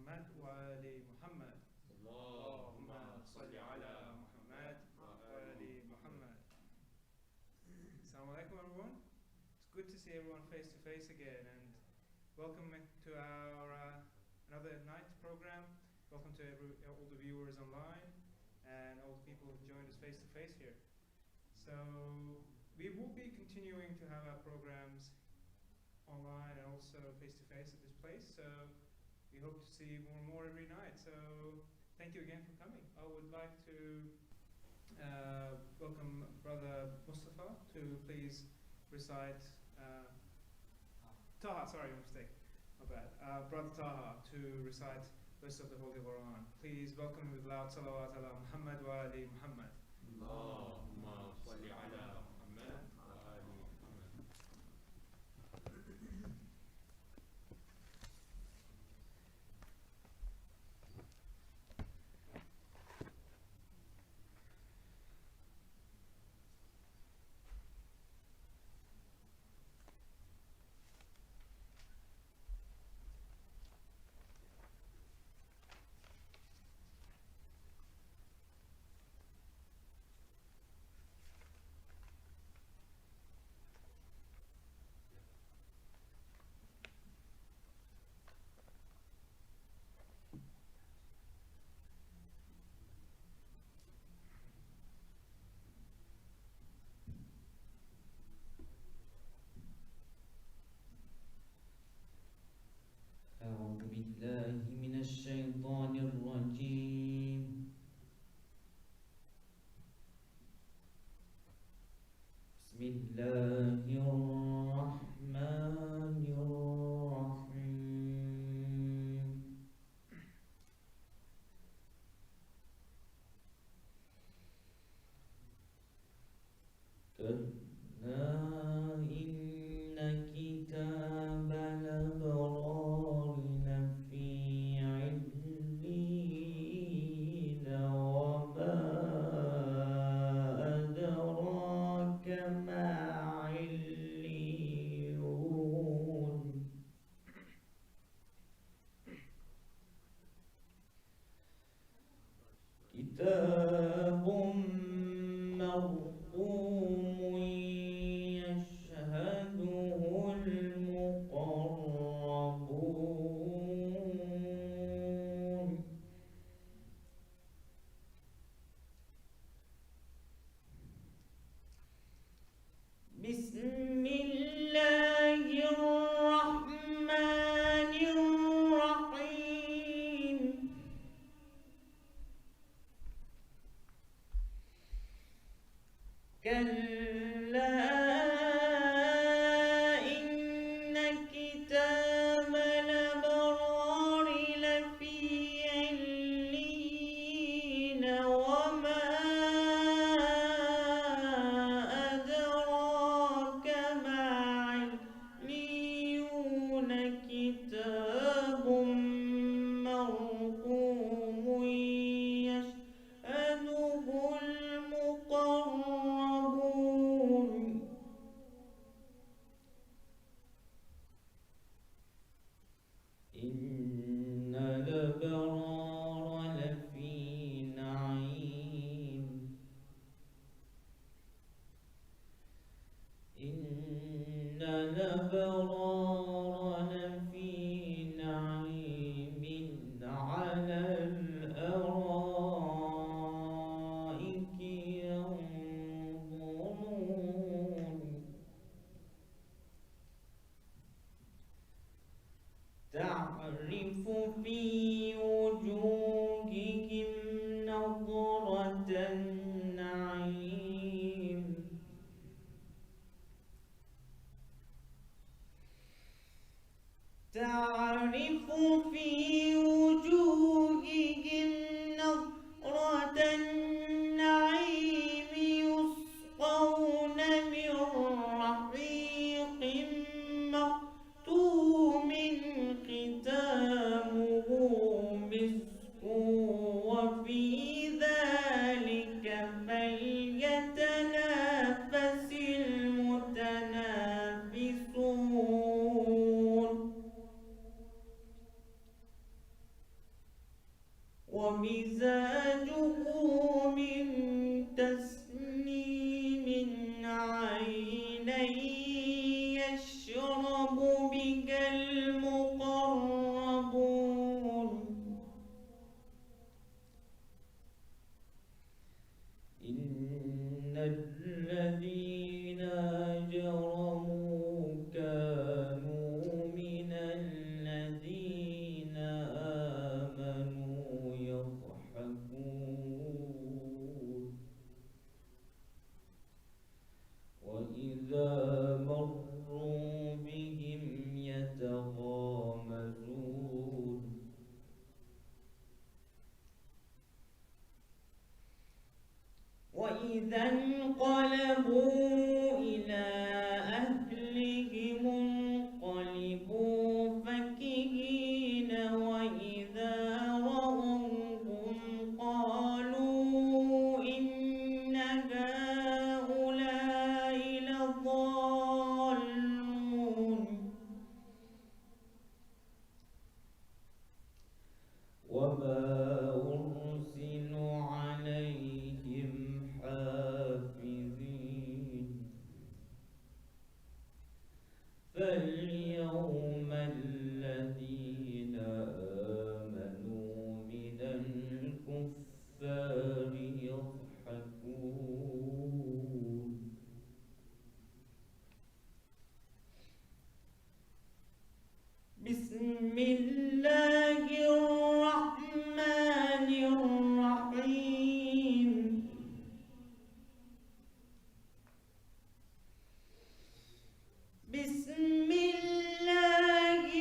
محمد وآل محمد. اللهم صل على محمد وآل Muhammad. Assalamu alaikum everyone. It's good to see everyone face to face again, and welcome to our another night program. Welcome to all the viewers online and all the people who joined us face to face here. So we will be continuing to have our programs online and also face to face at this place. So we hope to see more and more every night. So thank you again for coming. I would like to welcome Brother Mustafa to please recite Taha, sorry, mistake, my bad. Brother Taha to recite the rest of the Holy Quran. Please welcome with loud salawat ala Muhammad wa ali Muhammad. Allahumma salli ala Muhammad wa ali Muhammad. أعوذ بالله من الشيطان الرجيم. بسم الله الرحمن الرحيم. كلا إن كتاب الأبرار لفي عليين وما أدراك ما عليون كتاب مرقوم يشهده المقربون بسم الله الرحمن الرحيم. كلا إن كتاب الأبرار لفي عليين وما أدراك ما عليون كتاب مرقوم يشهده المقربون فانقلبوا إلى أهلهم انقلبوا فكهين وإذا رأوهم قالوا إن هؤلاء لضالون وما أرسلوا عليهم حافظين فاليوم الذين آمنوا من الكفار يضحكون بسم الله الرحمن الرحيم بسم الله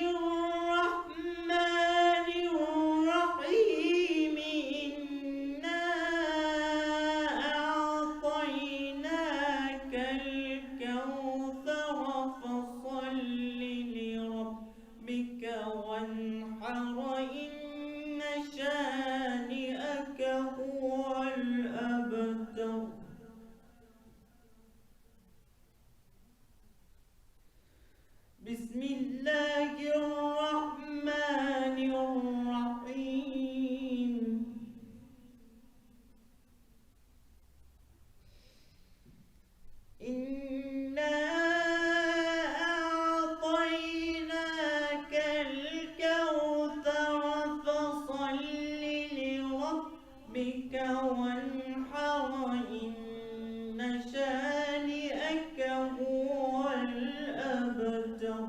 الرحمن الرحيم إنا أعطيناك الكوثر فصل لربك وانحر إن شانئك هو الأبتر بسم الله الرحمن الرحيم إنا أعطيناك الكوثر فصل لربك وانحر إن شانئك هو الأبتر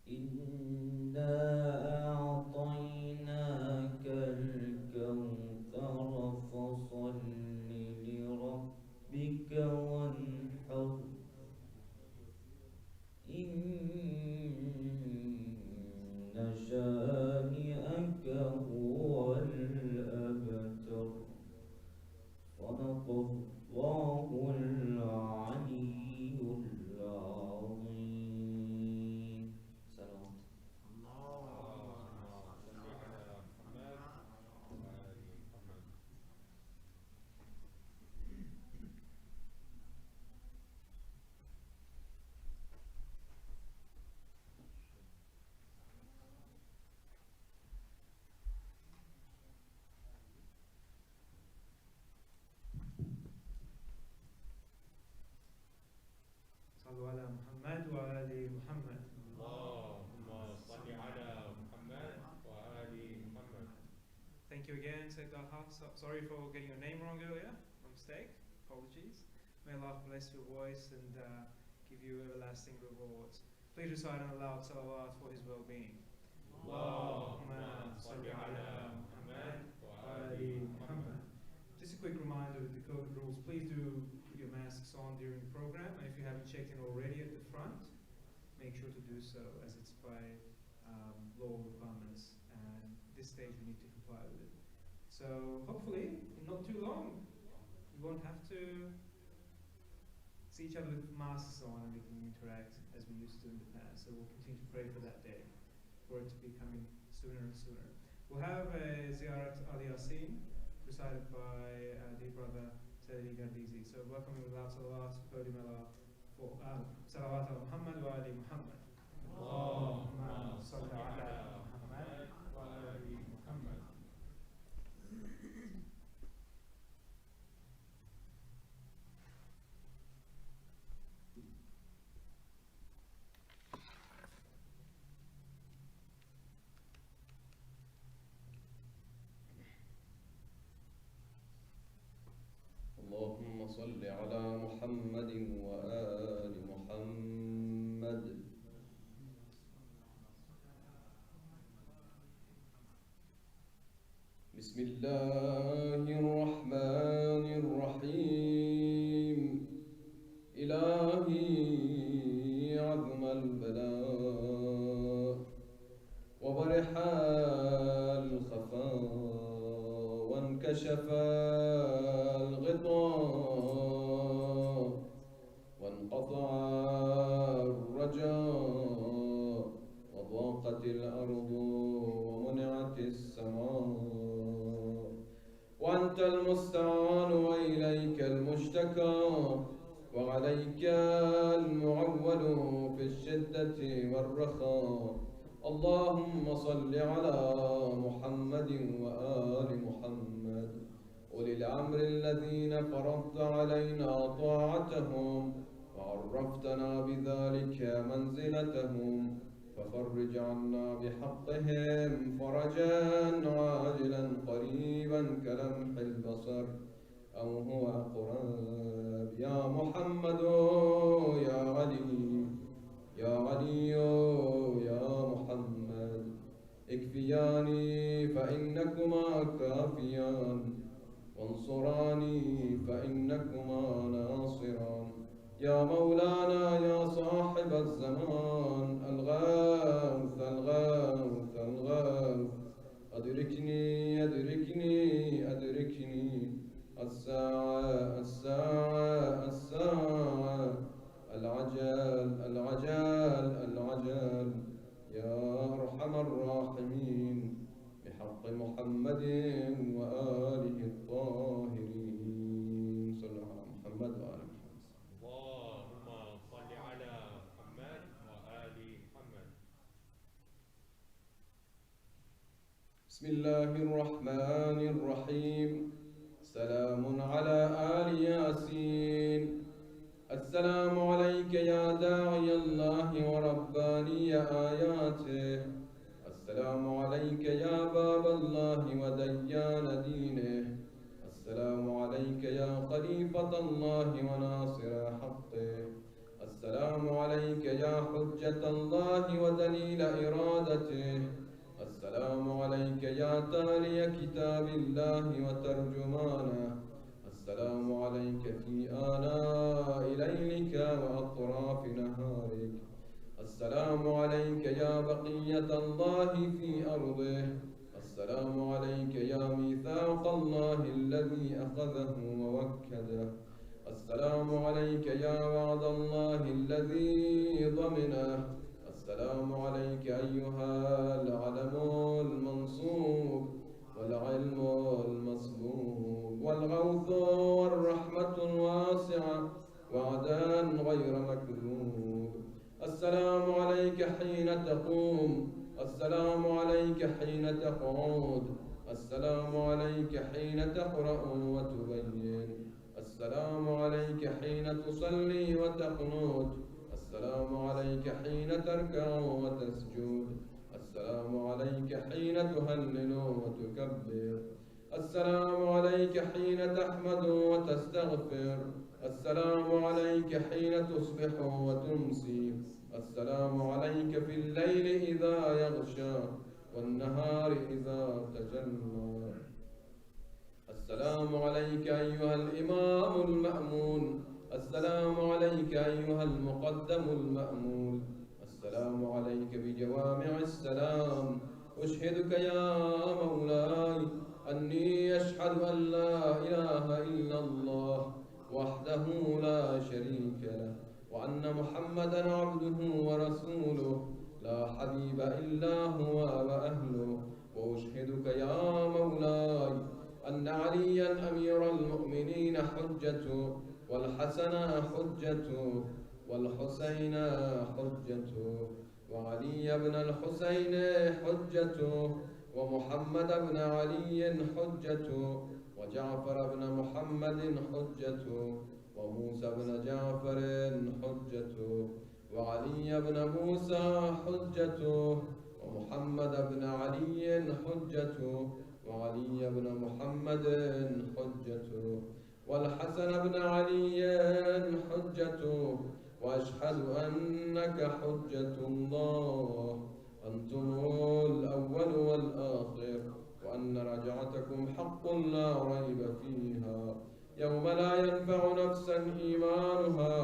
إنا أعطيناك الكوثر فصل لربك وانحر إن شانئك هو الأبتر صدق الله العلي العظيم سلام صلوا على محمد وآل محمد. اللهم صل على محمد وآل محمد. Thank you again, Sayyid Talha. Sorry for getting your name wrong earlier. My mistake. Apologies. May Allah bless your voice and give you everlasting rewards. Please recite on aloud salawat for his well-being. Allahumma salli ala Muhammad wa ali Muhammad. Just a quick reminder with the COVID rules, please do put your masks on during the program, and if you haven't checked in already at the front, make sure to do so, as it's by law requirements, and this stage we need to comply with it. So hopefully, in not too long, we won't have to see each other with masks on and we can interact as we used to in the past. So we'll continue to pray for that day, for it to be coming sooner and sooner. We'll have a Ziyarat al-Yasin, recited by dear brother Sayyidi Gardizi. So welcome with loud salawat, podium for salawat ala Muhammad wa ali Muhammad. Allahumma salli ala Muhammad wa ali Muhammad. اللهم صل على محمد وآل محمد. بسم الله الرحمن الرحيم. إلهي عظم البلاء وبرح انكشف الغطاء وانقطع الرجاء وضاقت الأرض ومنعت السماء وأنت المستعان وإليك المشتكى وعليك المعول في الشدة والرخاء. اللهم صل على محمد وآل محمد أولي الأمر الذين فرضت علينا طاعتهم وعرفتنا بذلك منزلتهم، ففرج عنا بحقهم فرجا عاجلا قريبا كلمح البصر أو هو أقرب. يا محمد يا علي يا علي يا محمد اكفياني فإنكما كافيان وانصراني فإنكما ناصران. يا مولانا يا صاحب الزمان الغاث الغاث الغاث أدركني أدركني أدركني الساعة الساعة الساعة العجل العجل العجل يا أرحم الراحمين بحق محمد وآله الطاهرين. صلى الله على محمد وآل محمد. اللهم صل على محمد وآل محمد. بسم الله الرحمن الرحيم. سلام على آل ياسين. السلام عليك يا داعي الله ورباني آياته. السلام عليك يا باب الله وديان دينه. السلام عليك يا خليفة الله وناصر حقه. السلام عليك يا حجة الله ودليل إرادته. السلام عليك يا تالي كتاب الله وترجمانه. السلام عليك في آناء ليلك وأطراف نهارك. السلام عليك يا بقية الله في أرضه. السلام عليك يا ميثاق الله الذي أخذه ووكده. السلام عليك يا وعد الله الذي ضمنه. السلام عليك أيها العلم المنصوب والعلم المصبوب والغوث والرحمة الواسعة وعدا غير مكذوب. السلام عليك حين تقوم. السلام عليك حين تقعد. السلام عليك حين تقرأ وتبين. السلام عليك حين تصلي وتقنط. السلام عليك حين تركع وتسجد. السلام عليك حين تهلل وتكبر. السلام عليك حين تحمد وتستغفر. السلام عليك حين تصبح وتمسي. السلام عليك في الليل إذا يغشى والنهار إذا تجلى. السلام عليك أيها الإمام المأمون. السلام عليك أيها المقدم المأمول. السلام عليك بجوامع السلام. أشهدك يا مولاي أني أشهد أن لا إله إلا الله وحده لا شريك له وأن محمدا عبده ورسوله لا حبيب إلا هو وأهله. وأشهدك يا مولاي أن عليا أمير المؤمنين حجته والحسن حجته والحسين حجته وعلي بن الحسين حجته ومحمد بن علي حجته وجعفر بن محمد حجته وموسى بن جعفر حجته وعلي بن موسى حجته ومحمد بن علي حجته وعلي بن محمد حجته والحسن بن علي حجته. وأشهد أنك حجة الله أنتم الأول والآخر وأن رجعتكم حق لا ريب فيها يوم لا ينفع نفسا إيمانها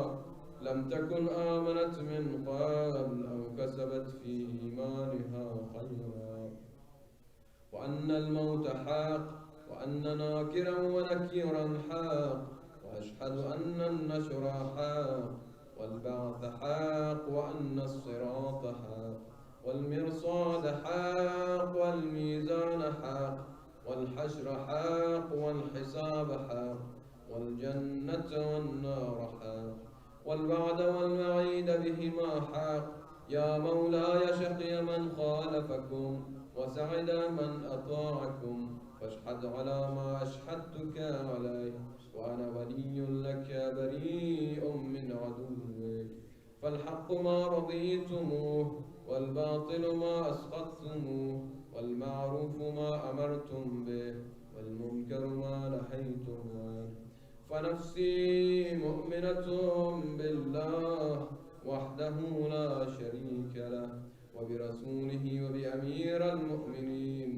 لم تكن آمنت من قبل أو كسبت في إيمانها خيرا وأن الموت حق وأن ناكرا ونكيرا حاق، وأشهد أن النشر حاق، والبعث حاق، وأن الصراط حاق، والمرصاد حاق، والميزان حاق، والحشر حاق، والحساب حاق، والجنة والنار حاق، والوعد والوعيد بهما حاق. يا مولاي شقي من خالفكم وسعد من أطاعكم، فاشهد على ما أشهدتك عليه، وأنا ولي لك بريء من عدوك. فالحق ما رضيتموه، والباطل ما أسقطتموه، والمعروف ما أمرتم به، والمنكر ما نهيتم عنه. فنفسي مؤمنة بالله وحده لا شريك له، وبرسوله وبأمير المؤمنين،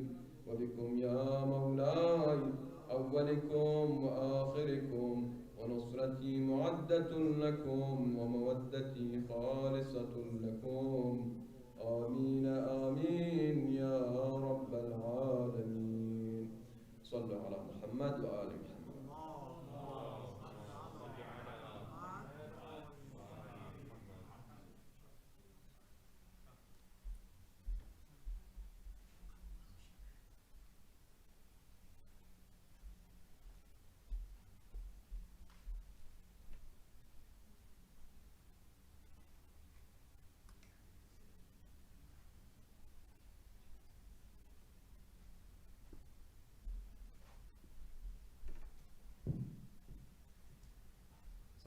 وبكم يا مولاي أولكم وآخركم، ونصرتي معدة لكم، ومودتي خالصة لكم. آمين آمين يا رب العالمين. صلوا على محمد وآل محمد.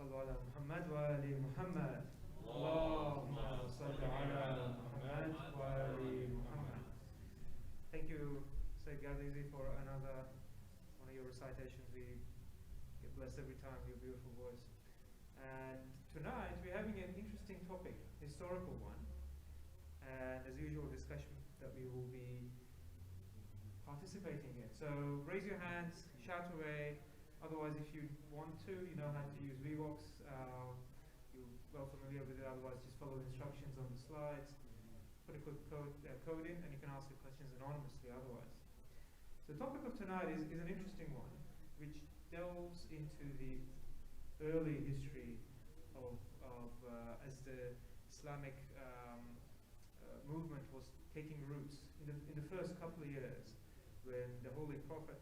صلوا على محمد وآل محمد. اللهم صل على محمد وآل محمد. Thank you, Sayyid Ghazizi, for another one of your recitations. We get blessed every time, your beautiful voice. And tonight we're having an interesting topic, historical one, and as usual discussion that we will be participating in. So raise your hands, shout away. Otherwise, if you want to, you know how to use VVox. You're well familiar with it. Otherwise, just follow the instructions on the slides. Put a quick code in, and you can ask the questions anonymously otherwise. So the topic of tonight is an interesting one, which delves into the early history of as the Islamic movement was taking roots in the first couple of years when the Holy Prophet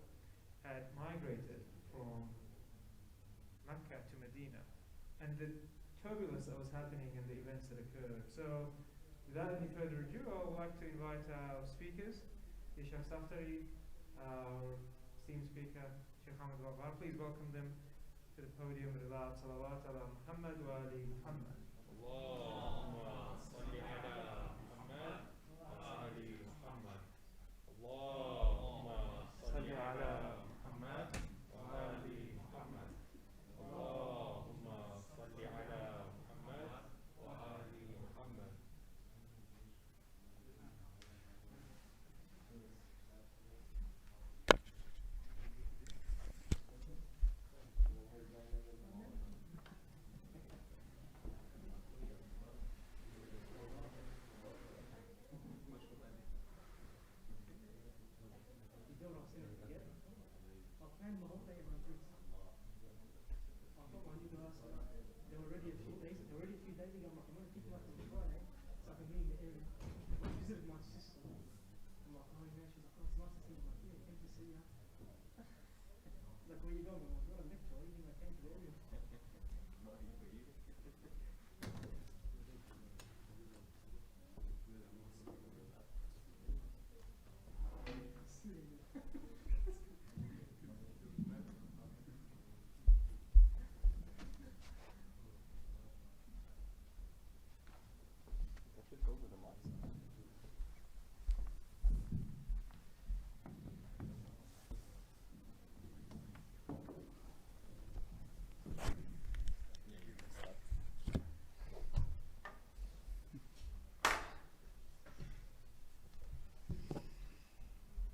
had migrated from Mecca to Medina, and the turbulence that was happening and the events that occurred. So without any further ado, I would like to invite our speakers, Sheikh Saftari, our esteemed speaker, Sheikh Hamad Waqar. Please welcome them to the podium with a loud salawat ala Muhammad wa ali Muhammad. Allahumma salli ala Muhammad wa ali Muhammad. Allahumma salli ala Muhammad wa ali Muhammad. Allahumma salli ala Muhammad wa ali Muhammad.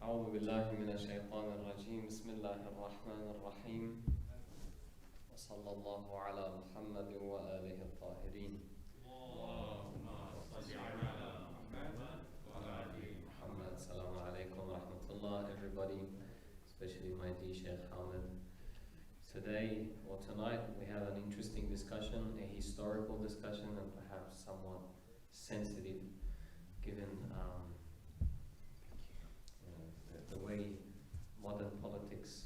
أعوذ بالله من الشيطان الرجيم. بسم الله الرحمن الرحيم. وصلى الله على محمد وآله الطاهرين. اللهم صل على Muhammad wa ali Muhammad. Muhammad. Assalamu alaikum wa rahmatullah, everybody. It's especially my dear Sheikh Hamid. Today or tonight we have an interesting discussion, a historical discussion, and perhaps somewhat sensitive, given the way modern politics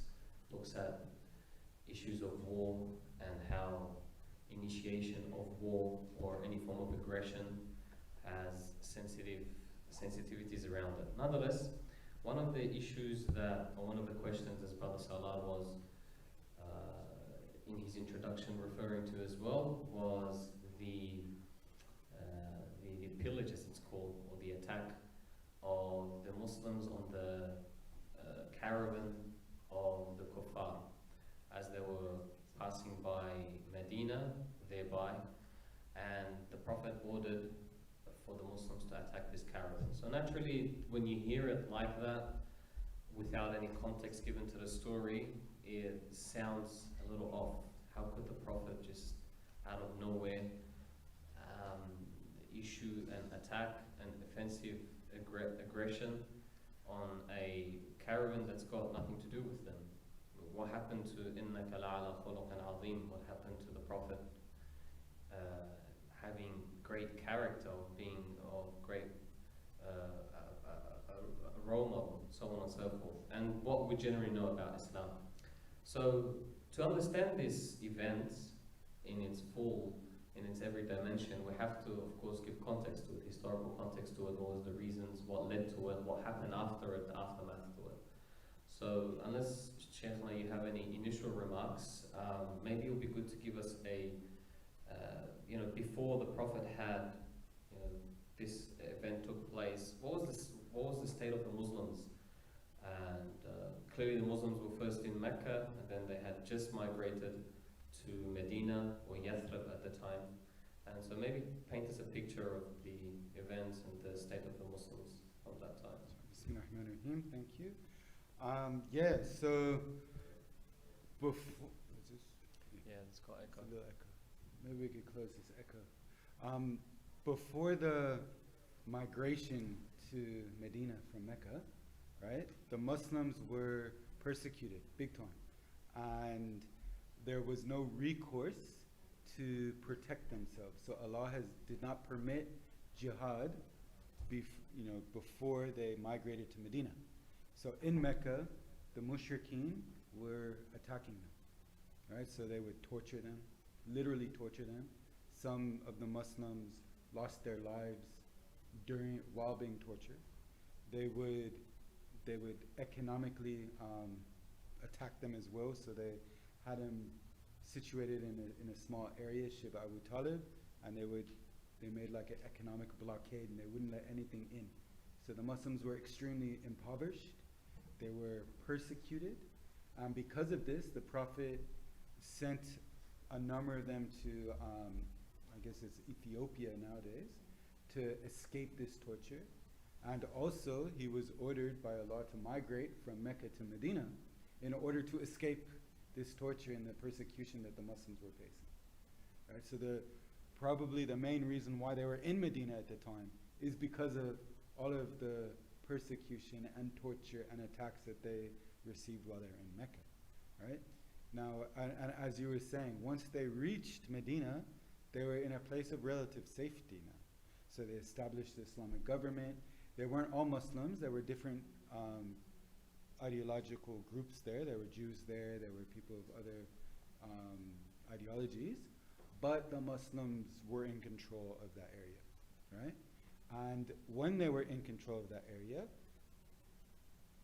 looks at issues of war and how initiation of war or any form of aggression has sensitivities around it. Nonetheless, one of the issues that, or one of the questions, as Brother Salah was in his introduction referring to as well, was the pillage, as it's called, or the attack of the Muslims on the caravan of the kuffar as they were passing by Medina thereby, and the Prophet ordered for the Muslims to attack this caravan. So naturally, when you hear it like that, without any context given to the story, it sounds a little off. How could the Prophet just out of nowhere issue an attack, an offensive aggression on a caravan that's got nothing to do with them? What happened to إِنَّكَ لَعَلَى خُلُقٍ عَظِيمٍ? What happened to the Prophet having great character, of being of great a role model, so on and so forth, and what we generally know about Islam. So to understand this event in its full, in its every dimension, we have to, of course, give context to it, historical context to it, what was the reasons, what led to it, what happened after it, the aftermath to it. So unless, Sheikhna, you have any initial remarks, maybe it would be good to give us a, before the Prophet had, this event took place, what was the state of the Muslims? And clearly the Muslims were first in Mecca, and then they had just migrated to Medina or Yathrib at the time. And so maybe paint us a picture of the events and the state of the Muslims from that time. Bismillahirrahmanirrahim. Thank you. So before, is this? Yeah, it's got echo. It's a little echo. Maybe we could close this echo. Before the migration to Medina from Mecca, right, the Muslims were persecuted big time, and there was no recourse to protect themselves. So Allah did not permit jihad before they migrated to Medina. So in Mecca, the mushrikeen were attacking them, right? So they would torture them, literally torture them. Some of the Muslims lost their lives while being tortured. They would economically attack them as well. So they had them situated in a small area, Shib Abu Talib, and they made like an economic blockade, and they wouldn't let anything in. So the Muslims were extremely impoverished. They were persecuted, and because of this, the Prophet sent a number of them to, I guess it's Ethiopia nowadays, to escape this torture. And also, he was ordered by Allah to migrate from Mecca to Medina in order to escape this torture and the persecution that the Muslims were facing. Right? So probably the main reason why they were in Medina at the time is because of all of the persecution and torture and attacks that they received while they were in Mecca. Right? Now, and as you were saying, once they reached Medina, they were in a place of relative safety now. So they established the Islamic government. They weren't all Muslims. There were different ideological groups there. There were Jews there. There were people of other ideologies. But the Muslims were in control of that area, right? And when they were in control of that area,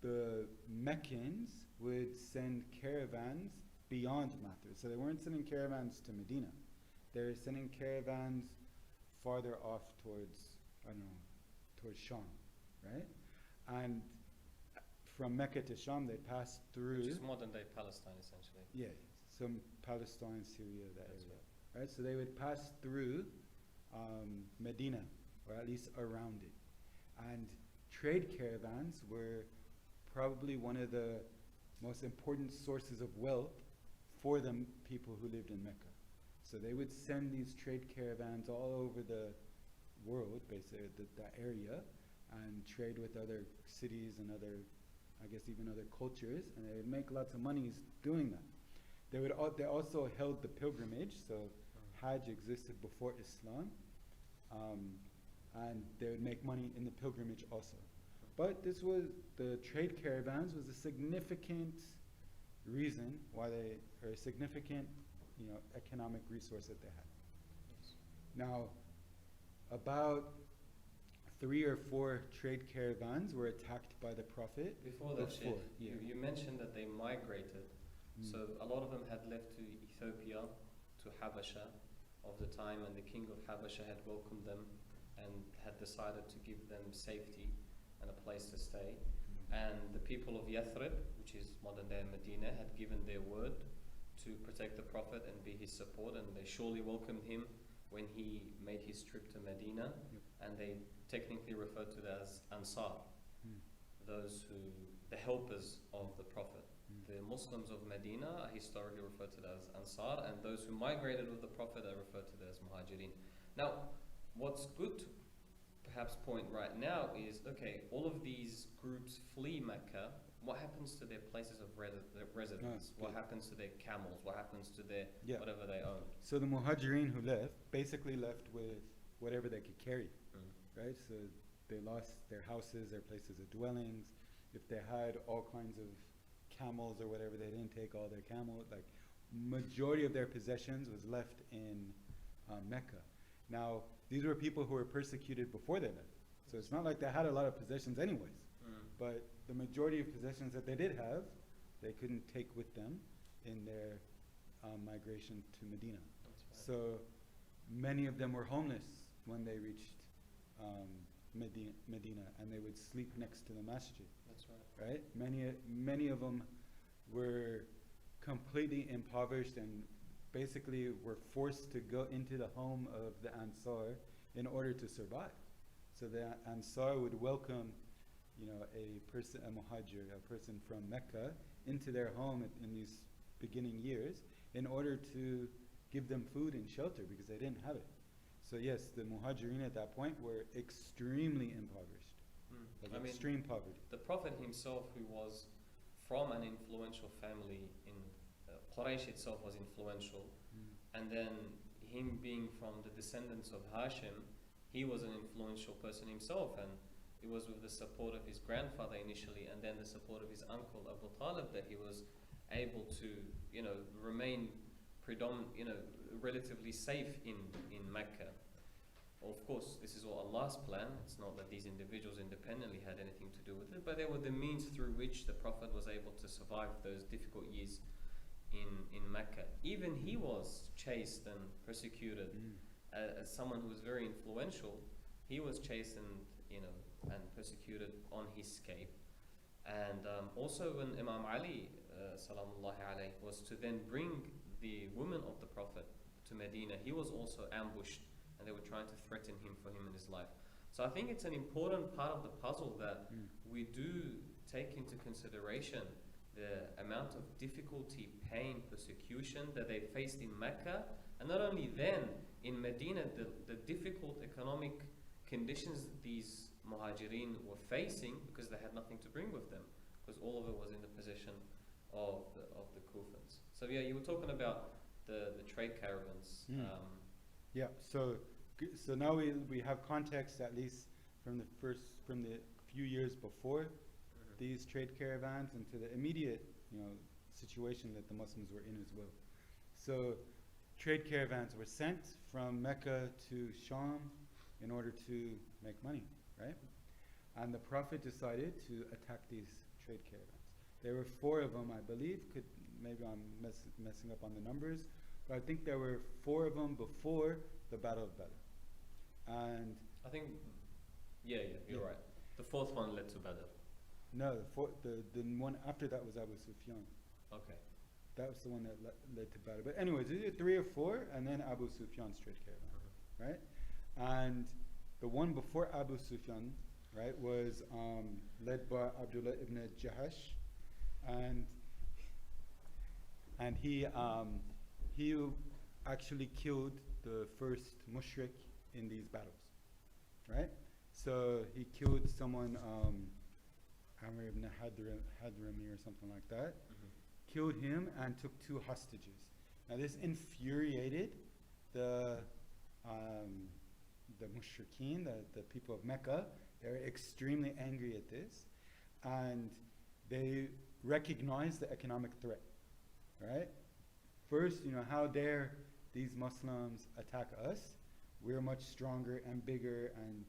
the Meccans would send caravans beyond Mecca. So they weren't sending caravans to Medina. They were sending caravans farther off towards Sham, right? And from Mecca to Sham, they passed through. Which is modern day Palestine, essentially. Yeah, some Palestine, Syria, that That's area. Right? So they would pass through Medina, or at least around it. And trade caravans were probably one of the most important sources of wealth for the people who lived in Mecca. So they would send these trade caravans all over the world, basically that area, and trade with other cities and other I guess even other cultures, and they would make lots of money doing that. They also held the pilgrimage, so Hajj existed before Islam, and they would make money in the pilgrimage also. But the trade caravans was a significant reason why or a significant, economic resource that they had. Now, about 3 or 4 trade caravans were attacked by the Prophet. Before that, Sheikh, yeah. you mentioned that they migrated. So a lot of them had left to Ethiopia, to Habasha of the time, and the king of Habasha had welcomed them and had decided to give them safety and a place to stay. And the people of Yathrib, which is modern day Medina, had given their word to protect the Prophet and be his support, and they surely welcomed him when he made his trip to Medina, and they technically referred to them as Ansar, the helpers of the Prophet. The Muslims of Medina are historically referred to as Ansar, and those who migrated with the Prophet are referred to as Muhajirin. Now, what's good to perhaps point right now is, okay, all of these groups flee Mecca. What happens to their places of residence? What happens to their camels? What happens to their whatever they own? So the Muhajirin who left basically left with whatever they could carry, right? So they lost their houses, their places of dwellings. If they had all kinds of camels or whatever, they didn't take all their camels. Like, majority of their possessions was left in Mecca. Now, these were people who were persecuted before they left. So it's not like they had a lot of possessions anyways. But the majority of possessions that they did have, they couldn't take with them in their migration to Medina. So many of them were homeless when they reached Medina, and they would sleep next to the masjid. That's right. Right? Many of them were completely impoverished and basically were forced to go into the home of the Ansar in order to survive. So the Ansar would welcome, a muhajir, a person from Mecca, into their home in these beginning years in order to give them food and shelter because they didn't have it. So yes, the Muhajirin at that point were extremely impoverished, extreme poverty. The Prophet himself, who was from an influential family in Quraysh itself was influential, and then him being from the descendants of Hashim, he was an influential person himself, and it was with the support of his grandfather initially, and then the support of his uncle Abu Talib that he was able to, remain relatively safe in Mecca. Of course, this is all Allah's plan. It's not that these individuals independently had anything to do with it, but they were the means through which the Prophet was able to survive those difficult years in Mecca. Even he was chased and persecuted as someone who was very influential. He was chased and persecuted on his escape. And also when Imam Ali salamullahi alayhi was to then bring the women of the Prophet to Medina, he was also ambushed, and they were trying to threaten him for him in his life. So I think it's an important part of the puzzle that we do take into consideration the amount of difficulty, pain, persecution that they faced in Mecca, and not only then, in Medina, the difficult economic conditions these Muhajirin were facing because they had nothing to bring with them, because all of it was in the possession of the Kufans. So yeah, you were talking about the trade caravans. Yeah, so now we have context at least from the few years before these trade caravans and to the immediate situation that the Muslims were in as well. So trade caravans were sent from Mecca to Sham in order to make money, right? And the Prophet decided to attack these trade caravans. There were 4 of them, I believe. Maybe I'm messing up on the numbers, but I think there were 4 of them before the Battle of Badr. And I think, you're right. The 4th one led to Badr. No, the one after that was Abu Sufyan. Okay. That was the one that led to Badr. But anyways, these are 3 or 4, and then Abu Sufyan's trade caravan, right? And the one before Abu Sufyan, right, was led by Abdullah ibn Jahash, and he actually killed the first mushrik in these battles, right? So he killed someone Amr ibn Hadrami or something like that, Mhm. killed him and took 2 hostages. Now this infuriated the mushrikeen, the people of Mecca. They were extremely angry at this, and they recognized the economic threat, right? First, how dare these Muslims attack us? We're much stronger and bigger, and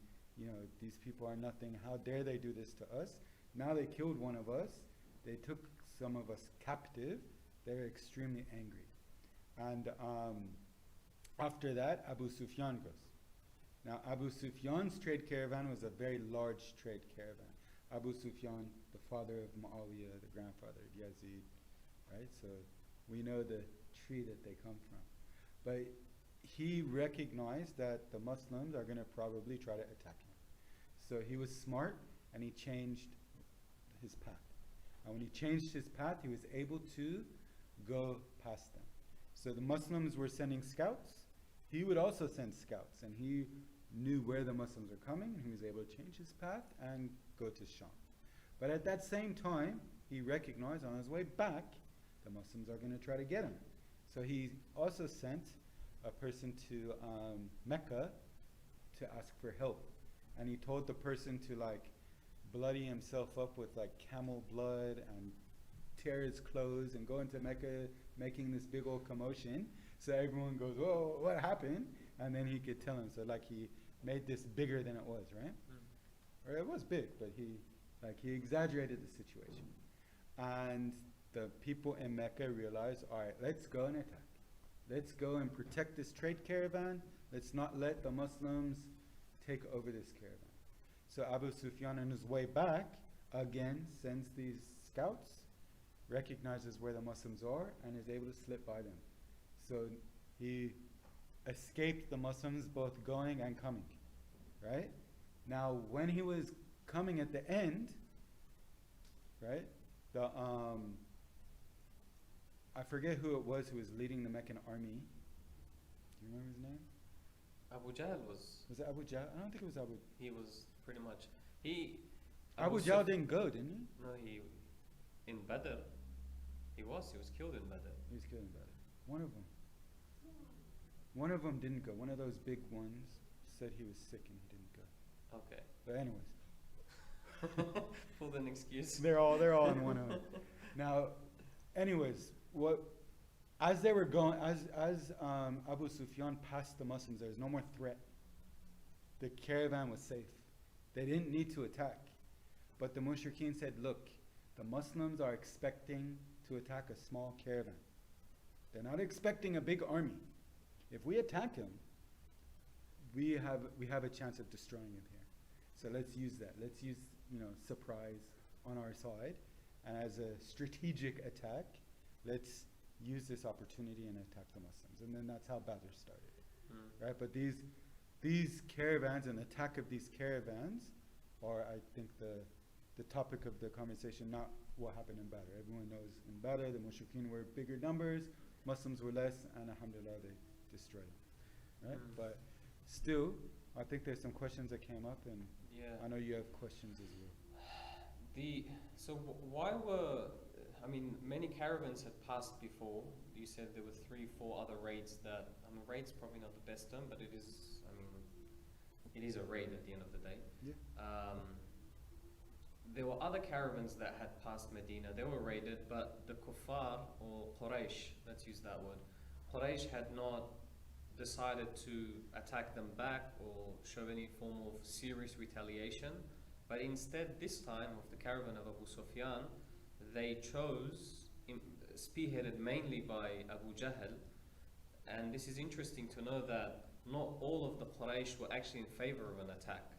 these people are nothing. How dare they do this to us? Now they killed one of us. They took some of us captive. They're extremely angry. And after that, Abu Sufyan goes. Now, Abu Sufyan's trade caravan was a very large trade caravan. Abu Sufyan, the father of Muawiyah, the grandfather of Yazid, right? So we know the tree that they come from. But he recognized that the Muslims are going to probably try to attack him. So he was smart, and he changed his path. And when he changed his path, he was able to go past them. So the Muslims were sending scouts. He would also send scouts, and he knew where the Muslims were coming, and he was able to change his path and go to Sham. But at that same time, he recognized on his way back, the Muslims are going to try to get him. So he also sent a person to Mecca to ask for help. And he told the person to bloody himself up with camel blood and tear his clothes and go into Mecca making this big old commotion. So everyone goes, "Whoa, what happened?" And then he could tell him. So he made this bigger than it was, right? Or it was big, but he exaggerated the situation. And the people in Mecca realized, all right, let's go and attack. Let's go and protect this trade caravan. Let's not let the Muslims take over this caravan. So Abu Sufyan on his way back, again, sends these scouts, recognizes where the Muslims are, and is able to slip by them. So he escaped the Muslims both going and coming, right? Now, when he was coming at the end, right, I forget who it was who was leading the Meccan army. Do you remember his name? Abu Jahl was. Was it Abu Jahl? I don't think it was Abu. He was pretty much. Abu Jahl didn't go, didn't he? No, in Badr. He was killed in Badr. He was killed in Badr. One of them. One of them didn't go. One of those big ones said he was sick and he didn't go. Okay. But anyways. Pulled an excuse. They're all in one of them. Now, anyways, as they were going, as Abu Sufyan passed the Muslims, there was no more threat. The caravan was safe. They didn't need to attack. But the mushrikeen said, look, the Muslims are expecting to attack a small caravan. They're not expecting a big army. If we attack him, we have a chance of destroying him here. So let's use that. Let's use surprise on our side, and as a strategic attack, let's use this opportunity and attack the Muslims. And then that's how Badr started, right? But these caravans and attack of these caravans are, I think, the topic of the conversation, not what happened in Badr. Everyone knows in Badr the mushrikeen were bigger numbers, Muslims were less, and alhamdulillah they destroyed them, right? But still, I think there's some questions that came up, and yeah. I know you have questions as well. Why were, many caravans had passed before. You said there were 3-4 other raids that, raid's probably not the best term, but it is a raid at the end of the day. Yeah. There were other caravans that had passed Medina. They were raided, but the Kuffar, or Quraysh, let's use that word, Quraysh had not decided to attack them back or show any form of serious retaliation. But instead, this time, of the caravan of Abu Sufyan, they chose, spearheaded mainly by Abu Jahl, and this is interesting to know that not all of the Quraysh were actually in favor of an attack.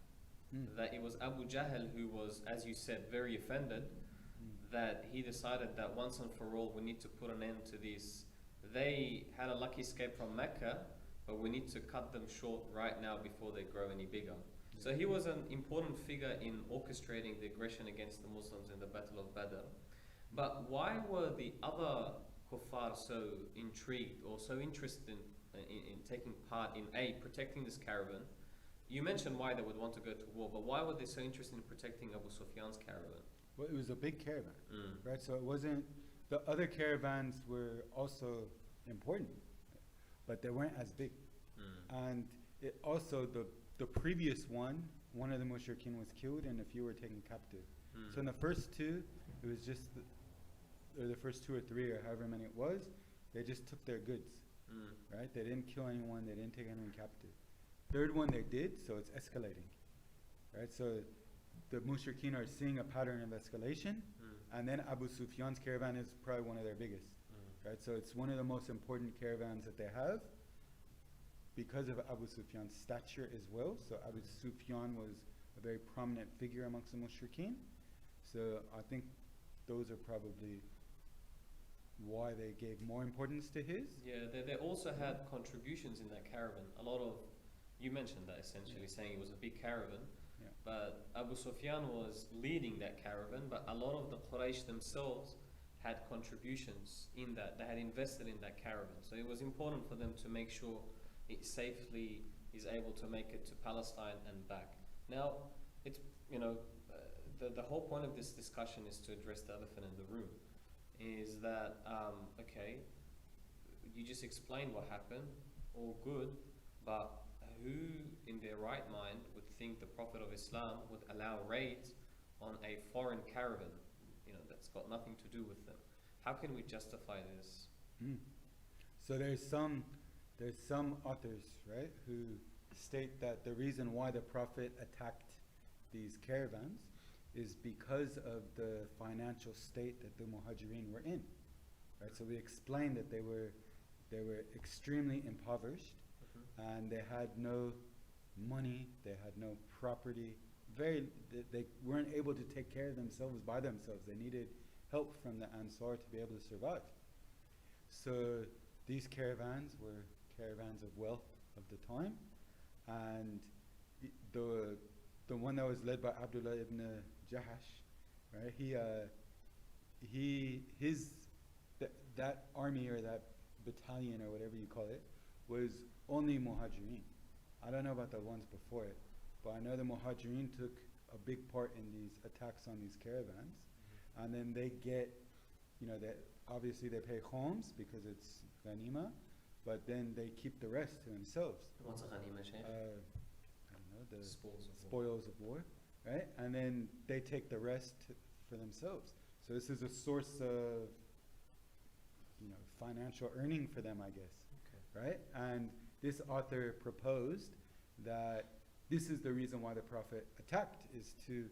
That it was Abu Jahl who was, as you said, very offended, that he decided that once and for all we need to put an end to this. They had a lucky escape from Mecca, but we need to cut them short right now before they grow any bigger. So he was an important figure in orchestrating the aggression against the Muslims in the Battle of Badr. But why were the other kuffar so intrigued or so interested in taking part in protecting this caravan? You mentioned why they would want to go to war, but why were they so interested in protecting Abu Sufyan's caravan? Well, it was a big caravan, Mm. right? So it wasn't, the other caravans were also important, but they weren't as big. Mm. And it also, the previous one of the mushrikeen was killed and a few were taken captive. Mm. So in the first two, it was just, or the first two or three or however many it was, they just took their goods, Mm. right? They didn't kill anyone, they didn't take anyone captive. Third one they did, so it's escalating, right? So the mushrikeen are seeing a pattern of escalation, Mm. and then Abu Sufyan's caravan is probably one of their biggest, Mm. right? So it's one of the most important caravans that they have because of Abu Sufyan's stature as well. So Abu Sufyan was a very prominent figure amongst the mushrikeen. So I think those are probably why they gave more importance to his. Yeah, they also had contributions in that caravan. A lot of, you mentioned that essentially, saying it was a big caravan. Yeah. But Abu Sufyan was leading that caravan, but a lot of the Quraysh themselves had contributions in that. They had invested in that caravan. So it was important for them to make sure it safely is able to make it to Palestine and back. Now, it's, the whole point of this discussion is to address the elephant in the room. Is that, okay, you just explained what happened, all good, but who in their right mind would think the Prophet of Islam would allow raids on a foreign caravan, that's got nothing to do with them? How can we justify this? So there's some authors, right, who state that the reason why the Prophet attacked these caravans is because of the financial state that the Muhajirin were in, right? So we explained that they were extremely impoverished, and they had no money, they had no property. They weren't able to take care of themselves by themselves. They needed help from the Ansar to be able to survive. So these caravans were caravans of wealth of the time, and the one that was led by Abdullah ibn Jahash, right? That army or that battalion or whatever you call it was only Muhajirin. I don't know about the ones before it, but I know the Muhajirin took a big part in these attacks on these caravans, and then they get, obviously they pay khums because it's ghanima, but then they keep the rest to themselves. What's a ghanima, Shaykh? I don't know, the Spoils of war, right? And then they take the rest for themselves. So this is a source of, financial earning for them, I guess, right? And this author proposed that this is the reason why the Prophet attacked, is to,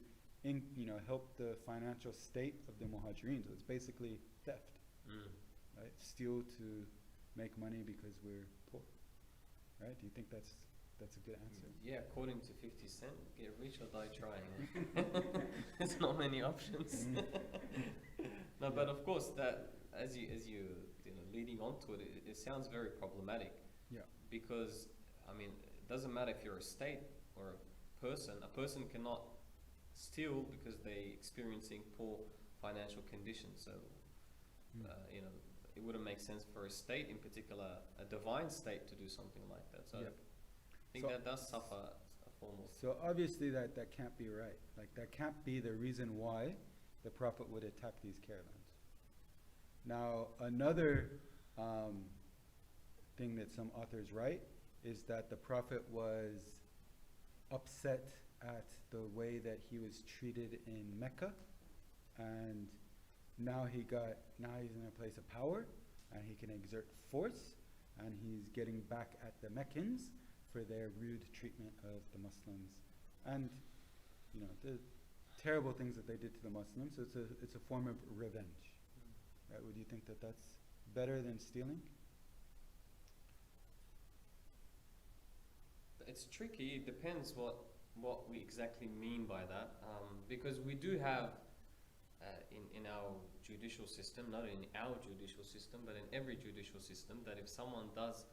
help the financial state of the Muhajirin. So it's basically theft, right? Steal to make money because we're poor, right? Do you think that's a good answer? Yeah, according to 50 Cent, get rich or die trying. There's not many options. No, but of course, that as you leading on to it, it sounds very problematic. Yeah. Because it doesn't matter if you're a state or a person. A person cannot steal because they're experiencing poor financial conditions. So, it wouldn't make sense for a state, in particular, a divine state, to do something like that. So. Yeah. I think So- that does suffer a form of. So obviously that can't be right. Like, that can't be the reason why the Prophet would attack these caravans. Now, another thing that some authors write is that the Prophet was upset at the way that he was treated in Mecca, and now he's in a place of power, and he can exert force, and he's getting back at the Meccans for their rude treatment of the Muslims, and the terrible things that they did to the Muslims. So it's a form of revenge, right? Would you think that that's better than stealing? It's tricky. It depends what we exactly mean by that, because we do have in our judicial system, not in our judicial system, but in every judicial system, that if someone does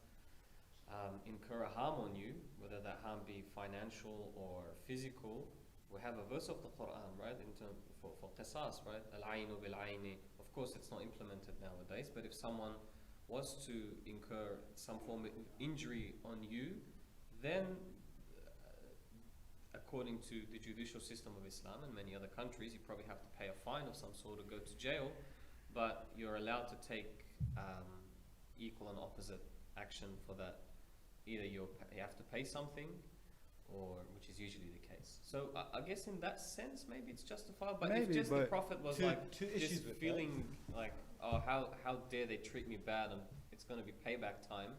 incur a harm on you, whether that harm be financial or physical, we have a verse of the Quran, right, in terms for qisas, right? Al-aynu bil-ayni. Of course, it's not implemented nowadays, but if someone was to incur some form of injury on you, then according to the judicial system of Islam and many other countries, you probably have to pay a fine of some sort or go to jail, but you're allowed to take equal and opposite action for that. Either you have to pay something, or which is usually the case. So I guess in that sense, maybe it's justified. But Maybe, if just the but Prophet was two like issues just with feeling like, oh, how dare they treat me bad, and it's going to be payback time,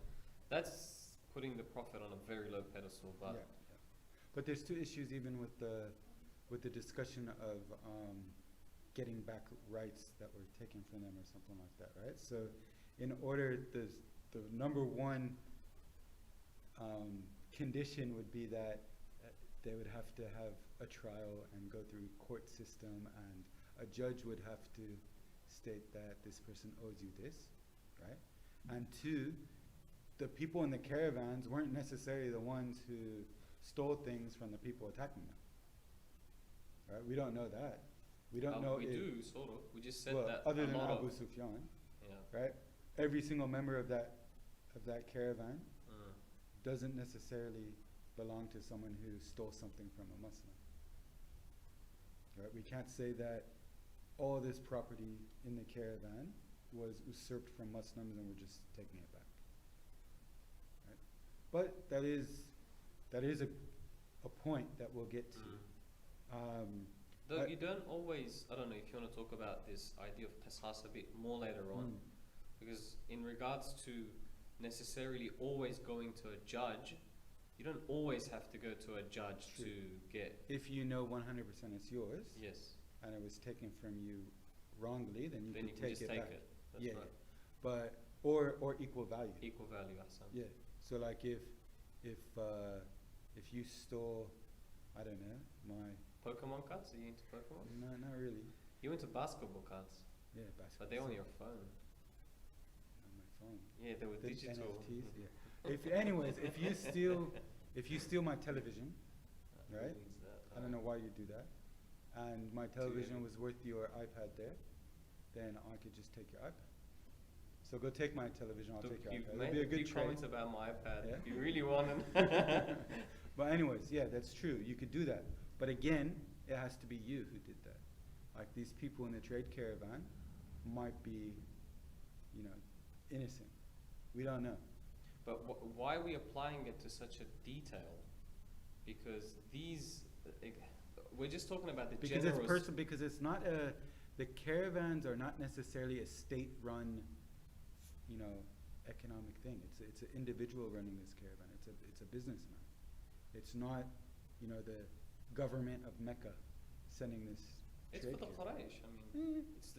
that's putting the Prophet on a very low pedestal. But yeah. But there's two issues even with the discussion of getting back rights that were taken from them or something like that, right? So in order, the number one condition would be that they would have to have a trial and go through court system, and a judge would have to state that this person owes you this, right? And two, the people in the caravans weren't necessarily the ones who stole things from the people attacking them, right? We don't know that. We don't know. We do, sort of. We just said well, that other a than lot Abu of, Sufyan, yeah. right? Every single member of that caravan Mm. doesn't necessarily belong to someone who stole something from a Muslim. Right? We can't say that all this property in the caravan was usurped from Muslims and we're just taking it back. Right? But that is a point that we'll get to. Though you don't always, I don't know if you want to talk about this idea of qisas a bit more later on, because in regards to necessarily always going to a judge, you don't always have to go to a judge True. to get. If you know 100% it's yours, Yes. and it was taken from you wrongly, then you Then can you can take just it take back. it. That's Yeah, right. but or equal value. Equal value, Hassan. Yeah. So like if you stole, I don't know, my Pokemon cards? Are you into Pokemon? not really. You into basketball cards, Yeah, basketball. but they're on your phone. on my phone. Yeah, they were The digital. NFTs, yeah. Anyways, if you steal my television, Who right? needs that? I don't know why you do that, and my television was worth your iPad there, then I could just take your iPad. So go take my television, I'll Look, take your you've iPad. It'll made be a a good few trade. comments about my iPad. Yeah? If you really want it. But anyways, yeah, that's true. You could do that. But again, it has to be you who did that. Like these people in the trade caravan might be, innocent. We don't know. But why are we applying it to such a detail? Because we're just talking about the Because general. because it's not the caravans are not necessarily a state-run, economic thing. It's an individual running this caravan. It's a businessman. It's not, the government of Mecca sending this. It's trade for the caravan. Quraysh. I mean, it's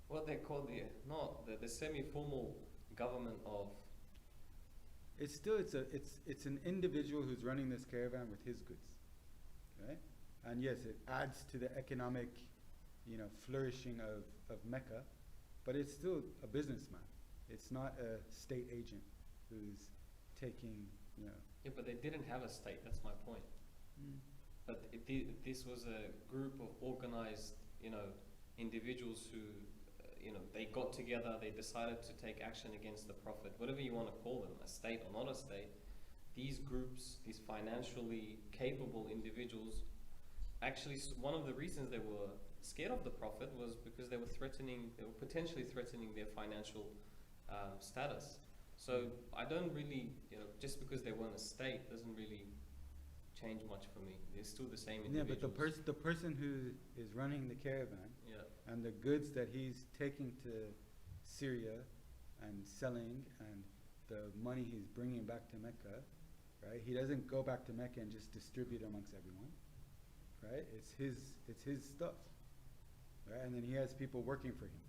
what they call the semi-formal government of. It's still it's an individual who's running this caravan with his goods, right? And yes, it adds to the economic, flourishing of Mecca, but it's still a businessman. It's not a state agent who's taking, Yeah, but they didn't have a state. That's my point. But this was a group of organized, individuals who, they got together, they decided to take action against the Prophet, whatever you want to call them, a state or not a state. These groups, these financially capable individuals, actually, one of the reasons they were scared of the Prophet was because they were potentially threatening their financial status. So I don't really, just because they weren't a state doesn't really change much for me. They're still the same individuals. Yeah, but the person who is running the caravan, Yeah. and the goods that he's taking to Syria and selling, and the money he's bringing back to Mecca, right? He doesn't go back to Mecca and just distribute amongst everyone, right? It's his stuff, right? And then he has people working for him,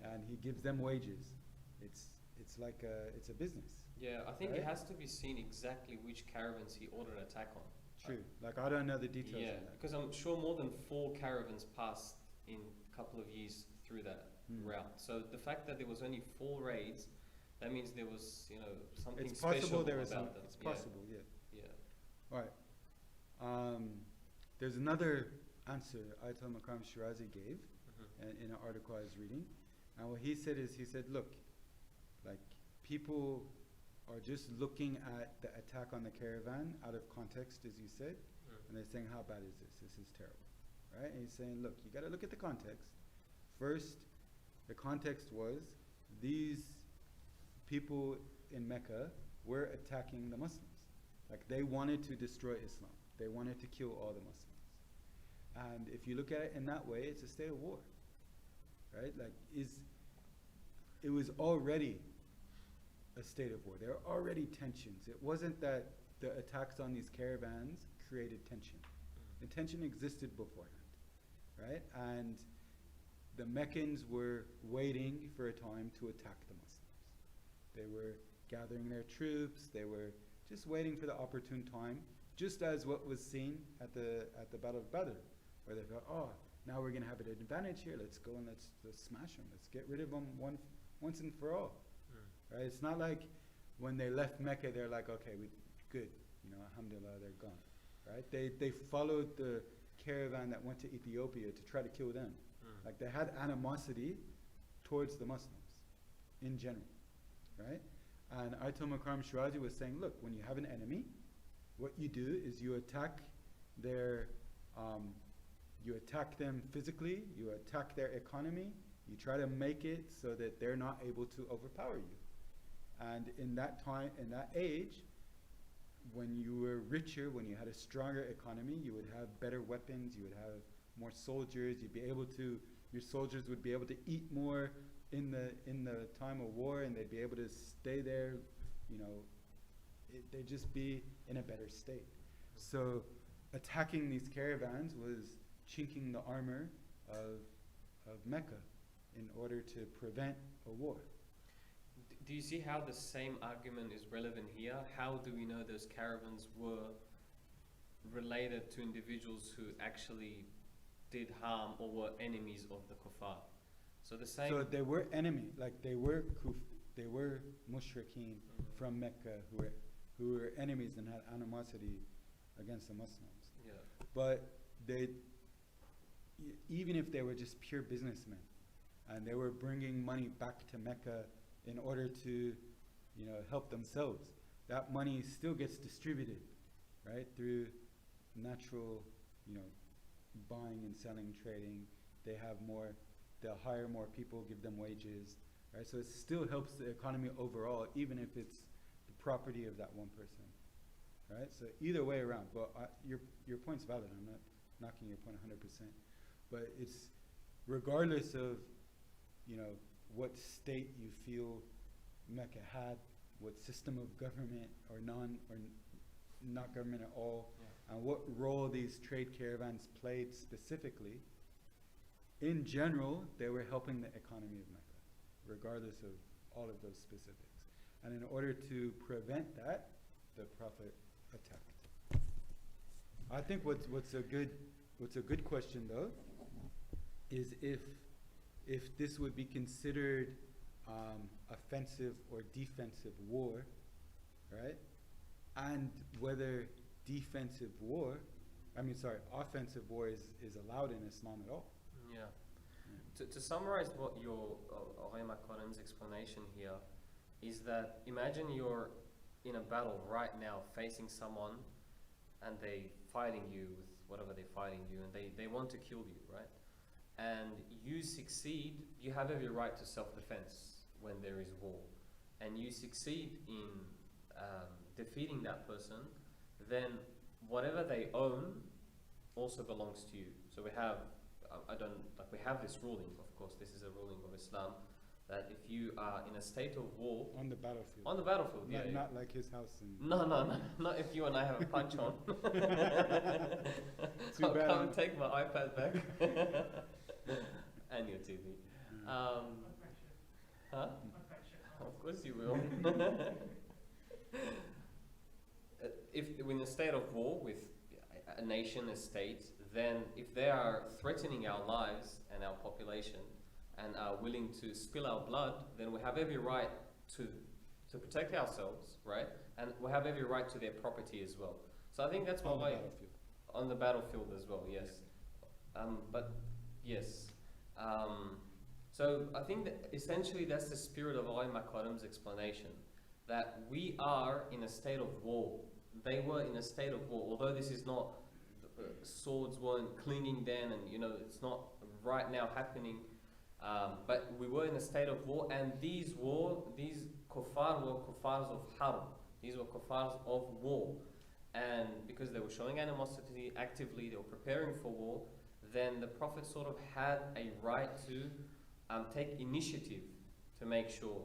Yeah. and he gives them wages. It's like it's a business. Yeah, I think Right? it has to be seen exactly which caravans he ordered an attack on. True. Like I don't know the details Yeah, of that. because I'm sure more than 4 caravans passed in a couple of years through that route. So the fact that there was only 4 raids, that means there was, something It's special possible there was about them. It's possible, yeah. Yeah. All right. There's another answer Ayatollah Makram Shirazi gave in an article I was reading. And what he said is, look, like people are just looking at the attack on the caravan out of context, as you said, And they're saying, how bad is this? This is terrible, right? And he's saying, look, you got to look at the context. First, the context was these people in Mecca were attacking the Muslims. Like, they wanted to destroy Islam. They wanted to kill all the Muslims. And if you look at it in that way, it's a state of war, right? Like, it was already a state of war. There were already tensions. It wasn't that the attacks on these caravans created tension. The tension existed beforehand, right? And the Meccans were waiting for a time to attack the Muslims. They were gathering their troops. They were just waiting for the opportune time, just as what was seen at the Battle of Badr, where they thought, oh, now we're going to have an advantage here. Let's go and let's smash them. Let's get rid of them once and for all. Right? It's not like when they left Mecca, they're like, okay, good, alhamdulillah, they're gone. Right? They followed the caravan that went to Ethiopia to try to kill them. Like, they had animosity towards the Muslims in general, right? And Ayatollah Makram Shirazi was saying, look, when you have an enemy, what you do is you attack them physically, you attack their economy, you try to make it so that they're not able to overpower you. And in that time, in that age, when you were richer, when you had a stronger economy, you would have better weapons, you would have more soldiers, your soldiers would be able to eat more in the time of war, and they'd be able to stay there, they'd just be in a better state. So attacking these caravans was chinking the armor of Mecca in order to prevent a war. Do you see how the same argument is relevant here? How do we know those caravans were related to individuals who actually did harm or were enemies of the kuffar? So the same. So they were enemy, like they were mushrikeen from Mecca who were enemies and had animosity against the Muslims. Yeah. But even if they were just pure businessmen, and they were bringing money back to Mecca in order to, help themselves, that money still gets distributed, right, through natural, buying and selling, trading. They'll hire more people, give them wages, right? So it still helps the economy overall, even if it's the property of that one person, right? So either way around. But your point's valid. I'm not knocking your point 100%. But it's regardless of, what state you feel Mecca had, what system of government or not government at all, and what role these trade caravans played specifically. In general, they were helping the economy of Mecca, regardless of all of those specifics. And in order to prevent that, the Prophet attacked. I think what's a good question though is if this would be considered offensive or defensive war, right? And whether offensive war is allowed in Islam at all. Yeah. To summarize what your Rahim Karim's explanation here is that imagine you're in a battle right now facing someone and they fighting you with whatever they're fighting you, and they want to kill you, right? And you succeed, you have every right to self-defense when there is war, and you succeed in defeating that person, then whatever they own also belongs to you. So we have, we have this ruling, of course, this is a ruling of Islam, that if you are in a state of war... On the battlefield. On the battlefield, yeah. Not like his house. No, not if you and I have a punch on. Too bad. Come and take my iPad back. And your TV. Huh? Of course you will. If we're in a state of war with a nation, a state, then if they are threatening our lives and our population and are willing to spill our blood, then we have every right to protect ourselves, right? And we have every right to their property as well. So I think that's on why... the battlefield. On the battlefield as well, yes. But yes. So I think that essentially that's the spirit of Ali Makarim's explanation, that we are in a state of war. They were in a state of war, although this is not swords weren't clinging then, and it's not right now happening. But we were in a state of war, and these kuffar were kuffars of harb. These were kuffars of war, and because they were showing animosity actively, they were preparing for war. Then the Prophet sort of had a right to take initiative to make sure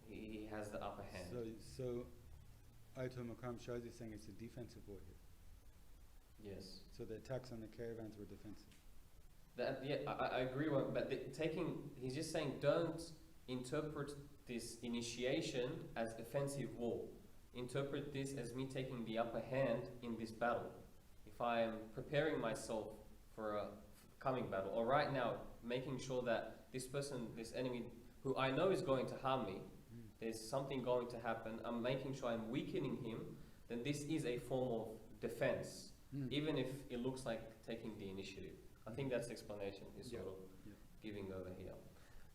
he has the upper hand. So Ayatul Maqam Shazi is saying it's a defensive war here. Yes. So the attacks on the caravans were defensive. I agree with, but he's just saying don't interpret this initiation as offensive war. Interpret this as me taking the upper hand in this battle. If I am preparing myself for a coming battle, or right now making sure that this person, this enemy, who I know is going to harm me, there's something going to happen, I'm making sure I'm weakening him, then this is a form of defense, even if it looks like taking the initiative. I think that's the explanation he's sort of giving over here.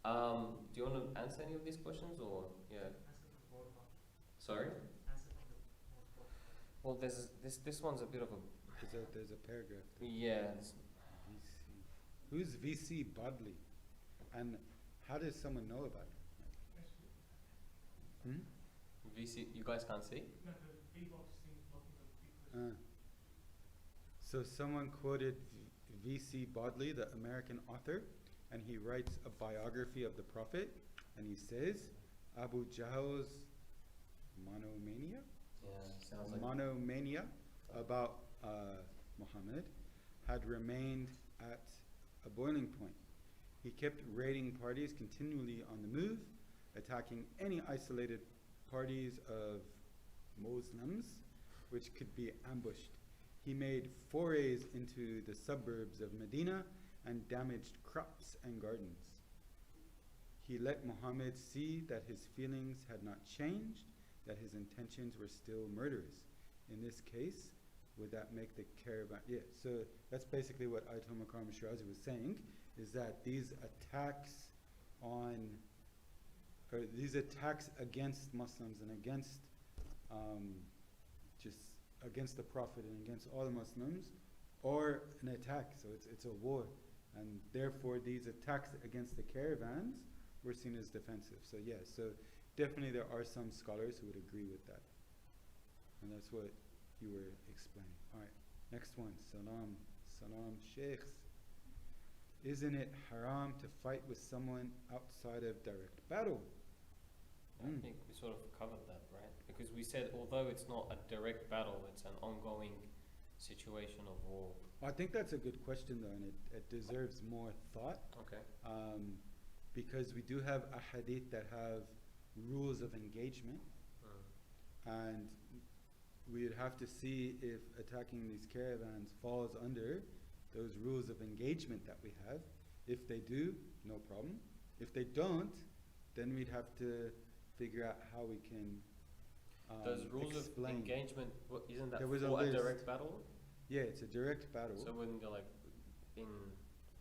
Do you want to answer any of these questions, or Sorry? Well, this one's a bit of a... There's a paragraph. Yeah. VC. Who's VC Bodley? And how does someone know about it? VC, you guys can't see? So someone quoted VC Bodley, the American author, and he writes a biography of the Prophet, and he says, Abu Jahl's monomania? Yeah, sounds like... Monomania about Muhammad had remained at a boiling point. He kept raiding parties continually on the move, attacking any isolated parties of Muslims which could be ambushed. He made forays into the suburbs of Medina and damaged crops and gardens. He let Muhammad see that his feelings had not changed, that his intentions were still murderous. In this case, would that make the caravan... Yeah, so that's basically what Ayatul Maqam Shirazi was saying, is that these attacks against Muslims and against against the Prophet and against all the Muslims, or an attack, so it's a war, and therefore these attacks against the caravans were seen as defensive. So yeah, so definitely there are some scholars who would agree with that, and that's what you were explaining. All right, next one. Salam Sheikhs. Isn't it haram to fight with someone outside of direct battle? I think we sort of covered that, right? Because we said although it's not a direct battle, it's an ongoing situation of war. I think that's a good question though, and it deserves more thought. Okay. Because we do have ahadith that have rules of engagement, and we'd have to see if attacking these caravans falls under those rules of engagement that we have. If they do, no problem. If they don't, then we'd have to figure out how we can those rules explain. Of engagement, isn't that There for was a direct battle? Yeah, it's a direct battle. So when you're like in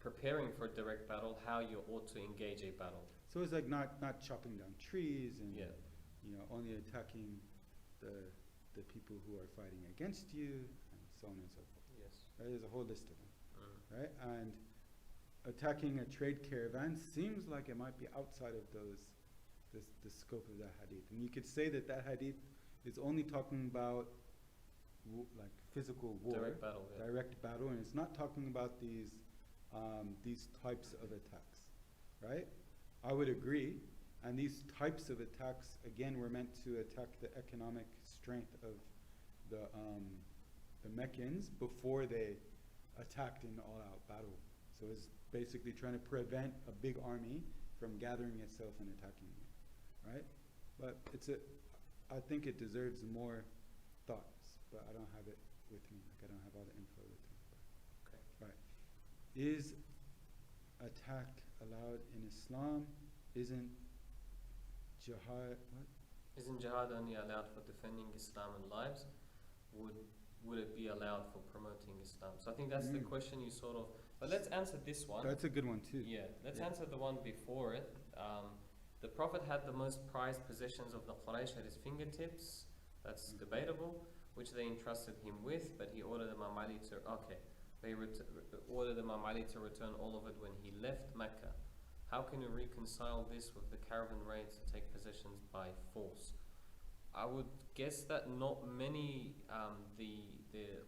preparing for a direct battle, how you ought to engage a battle. So it's like not chopping down trees and only attacking the people who are fighting against you and so on and so forth. Yes. Right? There's a whole list of them. Right? And attacking a trade caravan seems like it might be outside of the scope of that hadith. And you could say that hadith is only talking about like physical war, direct battle, and it's not talking about these types of attacks, right? I would agree. And these types of attacks, again, were meant to attack the economic strength of the Meccans before they attacked in all-out battle. So it's basically trying to prevent a big army from gathering itself and attacking you, right? But I think it deserves more thoughts, but I don't have it with me. Like I don't have all the info with me. Okay. Right. Is attack allowed in Islam? Isn't jihad Isn't jihad only allowed for defending Islam and lives? Would it be allowed for promoting Islam? So I think that's the question you sort of... But let's answer this one. That's a good one too. Yeah, let's answer the one before it. The Prophet had the most prized possessions of the Quraysh at his fingertips. That's debatable. which they entrusted him with, but he ordered Imam Ali to ordered Imam Ali to return all of it when he left Mecca. How can you reconcile this with the caravan raid to take possessions by force? I would guess that not many,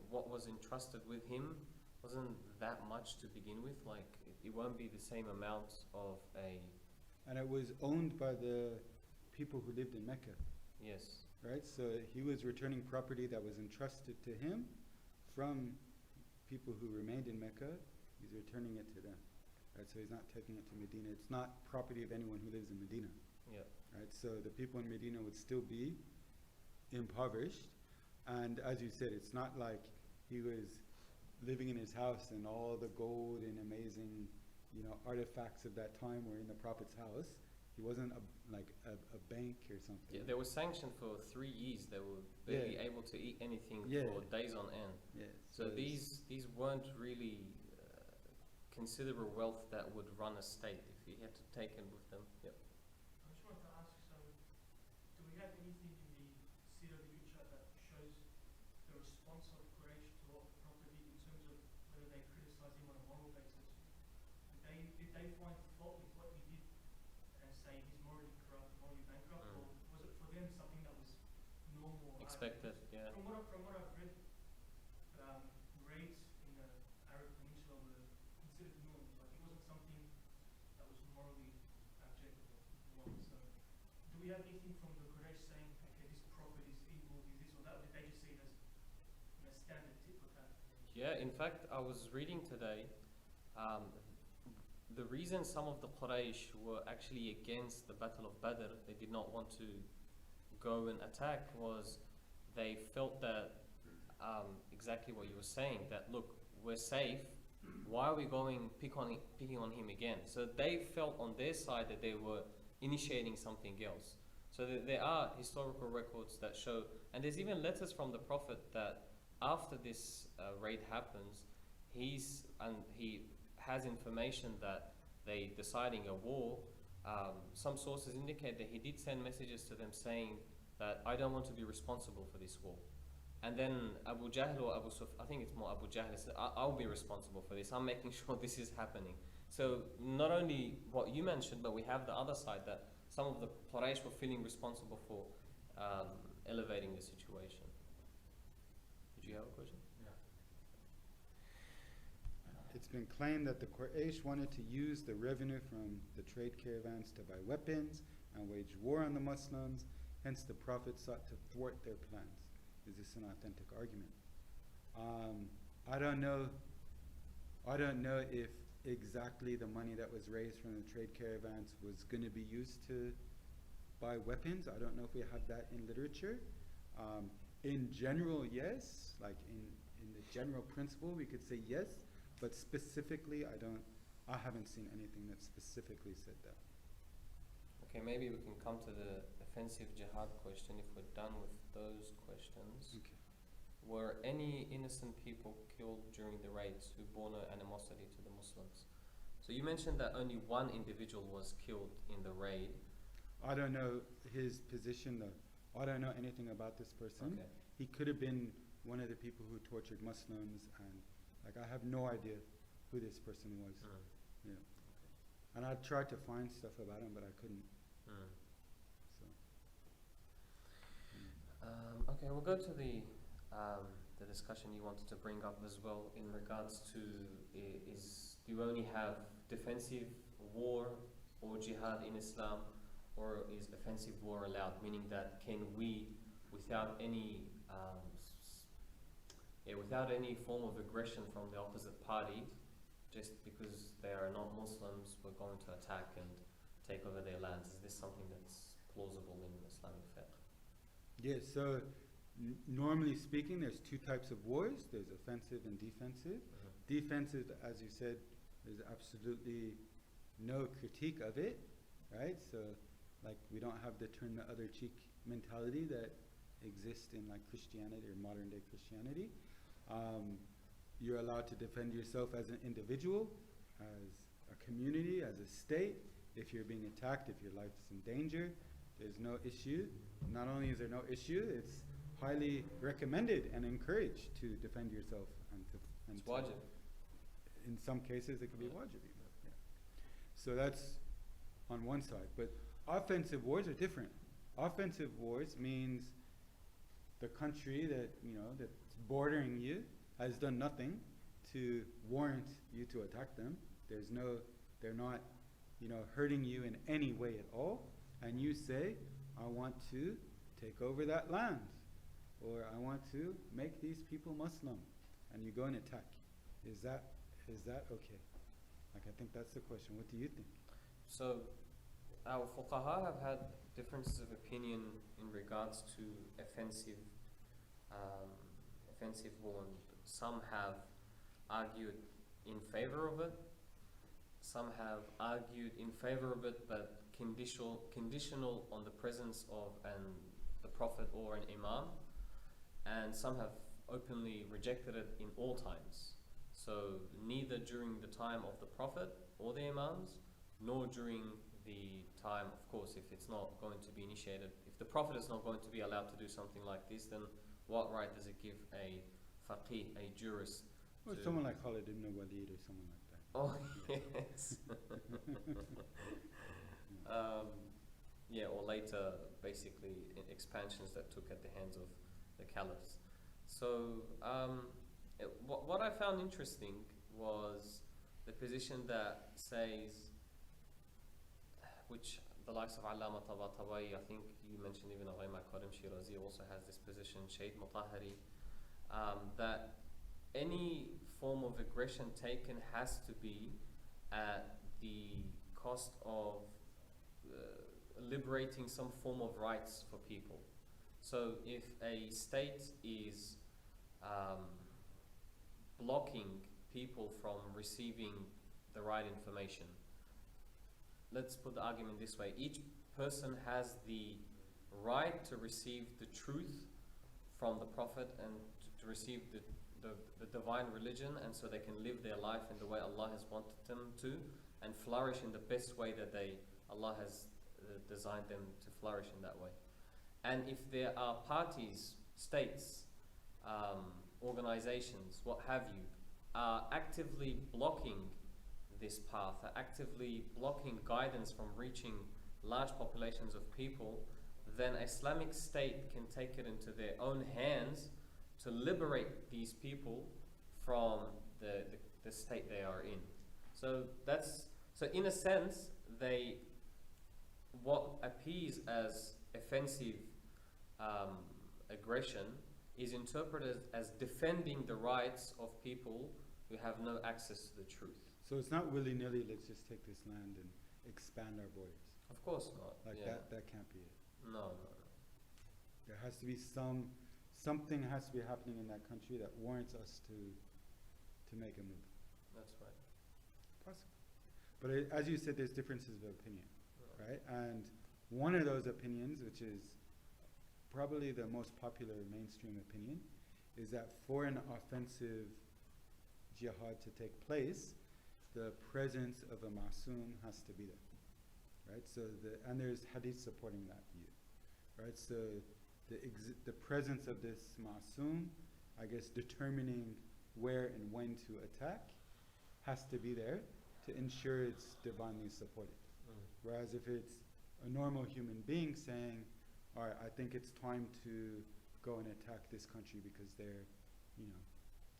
what was entrusted with him wasn't that much to begin with. Like it won't be the same amount of a. And it was owned by the people who lived in Mecca. Yes. Right? So he was returning property that was entrusted to him from people who remained in Mecca. He's returning it to them. Right? So he's not taking it to Medina. It's not property of anyone who lives in Medina. Yeah. Right? So the people in Medina would still be impoverished. And as you said, it's not like he was living in his house and all the gold and amazing, artifacts of that time were in the Prophet's house. He wasn't a bank or something. Yeah, they were sanctioned for 3 years. They were barely able to eat anything for days on end. Yeah. So these weren't really considerable wealth that would run a state if he had to take it with them. Yep. I just wanted to ask, so do we have anything in the Sira literature that shows the response of Quraysh to what the Prophet did in terms of whether they criticise him on a moral basis? Did they find fault with what he did and say he's morally corrupt, morally bankrupt, or was it for them something that was normal? Expected, yeah. From what I've read, raids in the Arab Peninsula were considered normal. Like it wasn't something that was morally objectable. So, do we have anything from the Quraysh saying, okay, this prophet is evil, is this or that? Or did they just see it as standard tit for tat? Yeah, in fact, I was reading today, the reason some of the Quraysh were actually against the Battle of Badr, they did not want to go and attack, was they felt that exactly what you were saying, that look, we're safe, why are we going picking on him again? So they felt on their side that they were initiating something else. So there are historical records that show, and there's even letters from the Prophet that after this raid happens, he has information that they deciding a war. Some sources indicate that he did send messages to them saying that I don't want to be responsible for this war. And then Abu Jahl or Abu Sufyan, I think it's more Abu Jahl, said, I'll be responsible for this. I'm making sure this is happening. So not only what you mentioned, but we have the other side that some of the Quraysh were feeling responsible for elevating the situation. Did you have a question? It's been claimed that the Quraysh wanted to use the revenue from the trade caravans to buy weapons and wage war on the Muslims. Hence, the Prophet sought to thwart their plans. Is this an authentic argument? I don't know if exactly the money that was raised from the trade caravans was going to be used to buy weapons. I don't know if we have that in literature. In general, yes. Like in the general principle, we could say yes. But specifically, I haven't seen anything that specifically said that. Okay, maybe we can come to the offensive jihad question if we're done with those questions. Okay. Were any innocent people killed during the raids who bore no animosity to the Muslims? So you mentioned that only one individual was killed in the raid. I don't know his position though. I don't know anything about this person. Okay. He could have been one of the people who tortured Muslims, and I have no idea who this person was. Yeah. Okay. And I tried to find stuff about him, but I couldn't. So. Okay, we'll go to the discussion you wanted to bring up as well in regards to do you only have defensive war or jihad in Islam, or is offensive war allowed? Meaning that can we, without any form of aggression from the opposite party, just because they are not Muslims, we're going to attack and take over their lands? Is this something that's plausible in Islamic faith? Yeah, so normally speaking, there's two types of wars. There's offensive and defensive. Defensive, as you said, there's absolutely no critique of it, right? So, we don't have the turn the other cheek mentality that exists in Christianity or modern day Christianity. You're allowed to defend yourself as an individual, as a community, as a state. If you're being attacked, if your life's in danger, there's no issue. Not only is there no issue, it's highly recommended and encouraged to defend yourself and It's to, wajib. in some cases it could be wajib even. Yeah. So that's on one side. But offensive wars are different. Offensive wars means the country that, that's bordering you has done nothing to warrant you to attack them. They're not, hurting you in any way at all. And you say, I want to take over that land, or I want to make these people Muslim, and you go and attack. Is that okay? Like, I think that's the question. What do you think? So, our fuqaha have had differences of opinion in regards to offensive war. Some have argued in favor of it. Some have argued in favor of it, but conditional on the presence of the Prophet or an Imam. And some have openly rejected it in all times. So neither during the time of the Prophet or the Imams, nor during the time, of course, if it's not going to be initiated, if the Prophet is not going to be allowed to do something like this, then what right does it give a faqih, a jurist? Or someone like Khalid ibn Walid or someone like that. Oh, yes. Or later, basically, expansions that took at the hands of the caliphs. So, what I found interesting was the position that says, which the likes of Allama Tabatabai, I think you mentioned even Ghayma Karim Shirazi also has this position, Shaykh Mutahari, that any form of aggression taken has to be at the cost of liberating some form of rights for people. So if a state is blocking people from receiving the right information, let's put the argument this way: each person has the right to receive the truth from the Prophet and to receive the divine religion, and so they can live their life in the way Allah has wanted them to, and flourish in the best way that Allah has designed them to flourish in that way. And if there are parties, states, organizations, what have you, are actively blocking this path, are actively blocking guidance from reaching large populations of people, then Islamic State can take it into their own hands to liberate these people from the state they are in. So in a sense, what appears as offensive aggression is interpreted as defending the rights of people who have no access to the truth. So it's not willy-nilly, let's just take this land and expand our borders. Of course not. Like that can't be it. No. There has to be something has to be happening in that country that warrants us to make a move. That's right. Possible. But as you said, there's differences of opinion, right? And one of those opinions, which is probably the most popular mainstream opinion, is that for an offensive jihad to take place, the presence of a ma'soom has to be there, right? So and there's hadith supporting that view, right? So the presence of this ma'soom, I guess, determining where and when to attack, has to be there to ensure it's divinely supported. Whereas if it's a normal human being saying, all right, I think it's time to go and attack this country because they're,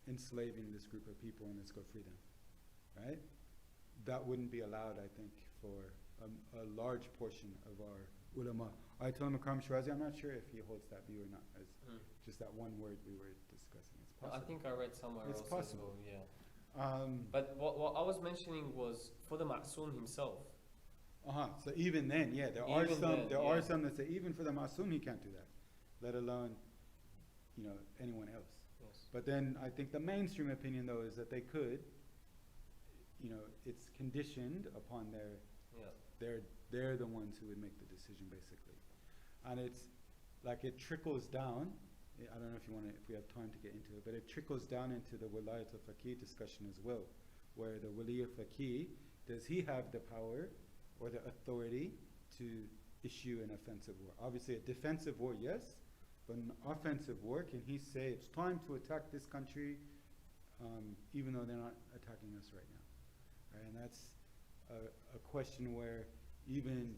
enslaving this group of people and let's go free them, right? That wouldn't be allowed, I think, for a large portion of our ulama. Ayatollah Makram Shirazi, I'm not sure if he holds that view or not, as just that one word we were discussing. It's possible. I think I read somewhere it's else possible. as well, yeah. But what I was mentioning was for the ma'soom himself. So even then, there are some that say even for the ma'soom he can't do that, let alone, anyone else. Yes. But then I think the mainstream opinion though is that they could, it's conditioned upon they're the ones who would make the decision basically, and it's like it trickles down. I don't know if we have time to get into it, but it trickles down into the wilayat al-faqih discussion as well, where the wali al-faqih, does he have the power or the authority to issue an offensive war? Obviously a defensive war, yes, but an offensive war, can he say it's time to attack this country, even though they're not attacking us right now? Right? And that's a question where even,